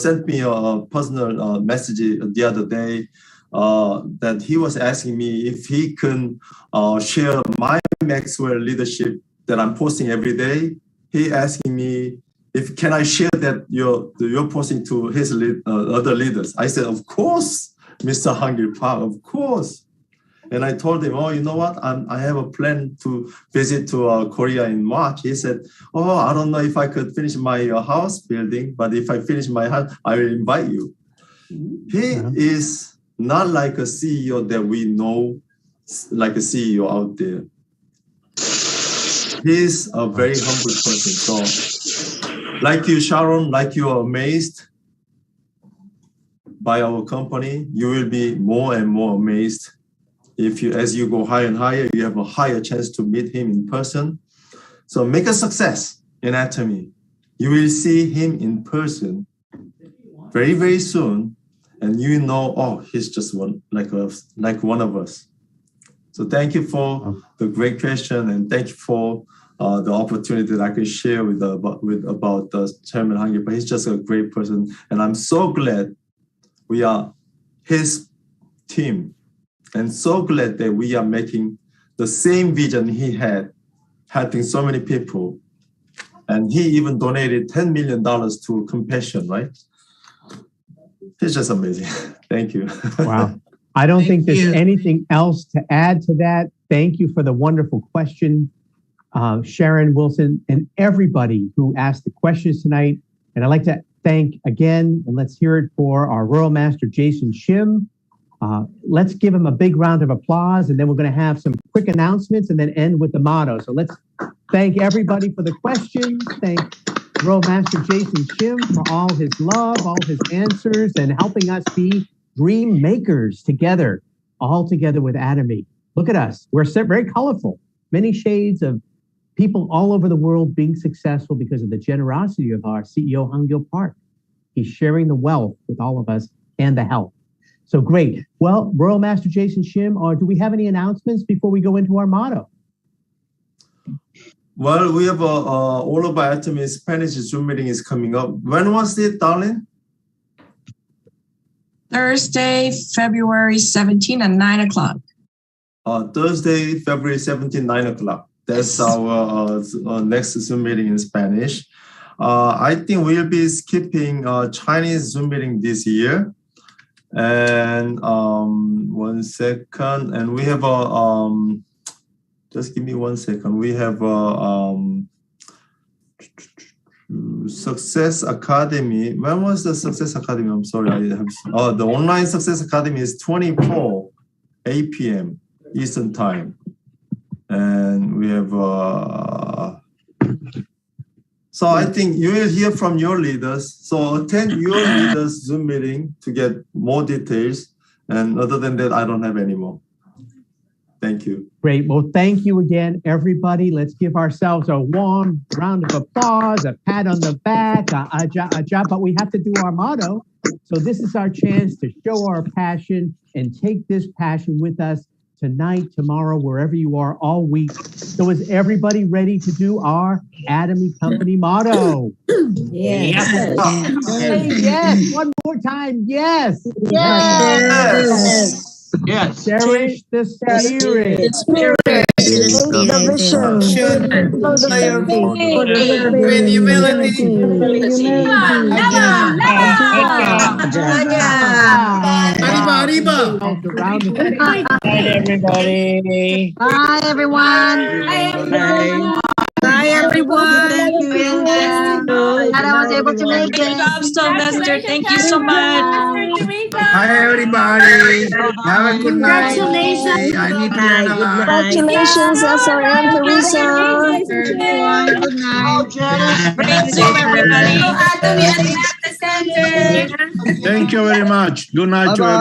sent me a personal message the other day that he was asking me if he can share my Maxwell leadership that I'm posting every day. He asking me can I share that you're posting to his other leaders. I said, of course, Mr. Hungry Park, of course. And I told him, you know what? I have a plan to visit to Korea in March. He said, I don't know if I could finish my house building, but if I finish my house, I will invite you. He is not like a CEO that we know, like a CEO out there. He's a very humble person. So, like you, Sharon, like you are amazed by our company, you will be more and more amazed. As you go higher and higher, you have a higher chance to meet him in person. So make a success in Atomy. You will see him in person very, very soon. And you know, he's just like one of us. So thank you for the great question, and thank you for the opportunity that I can share about Chairman Hungry. But he's just a great person, and I'm so glad we are his team, and so glad that we are making the same vision he had, helping so many people. And he even donated $10 million to Compassion, right? It's just amazing. Thank you. Wow. I don't think there's anything else to add to that. Thank you for the wonderful question, Sharon, Wilson, and everybody who asked the questions tonight. And I'd like to thank again, and let's hear it for our Royal Master Jason Shim. Let's give him a big round of applause, and then we're going to have some quick announcements and then end with the motto. So let's thank everybody for the questions. Thank Royal Master Jason Shim for all his love, all his answers, and helping us be dream makers together, all together with Atomy. Look at us. We're very colorful, many shades of people all over the world being successful because of the generosity of our CEO, Hangil Park. He's sharing the wealth with all of us and the help. So great. Well, Royal Master Jason Shim, do we have any announcements before we go into our motto? Well, we have all of our Atomy Spanish Zoom meeting is coming up. When was it, darling? Thursday, February 17 at 9 o'clock. Thursday, February 17, 9 o'clock. That's our next Zoom meeting in Spanish. I think we'll be skipping Chinese Zoom meeting this year. And 1 second. And we have just give me 1 second. We have Success Academy. When was the Success Academy? I'm sorry. The online Success Academy is 24, 8 p.m. Eastern Time. And we have, so I think you will hear from your leaders. So attend your leaders Zoom meeting to get more details. And other than that, I don't have any more. Thank you. Great. Well, thank you again, everybody. Let's give ourselves a warm round of applause, a pat on the back, a job, but we have to do our motto. So this is our chance to show our passion and take this passion with us tonight, tomorrow, wherever you are, all week. So is everybody ready to do our Atomy Company motto? Yes. Say yes. One more time. Yes. Yes. Yes. Cherish the spirit. The vision. With humility. Arriba. Bye, everybody. Bye, everyone. Bye, everyone. Thank you. Glad I was able to make it. Great job, Sylvester. Thank you so much. Hi, everybody. Have a good night. Congratulations. I need to learn a lot. Congratulations, SRM Teresa. Good night. Great Zoom, everybody. Thank you very much. Good night to everybody.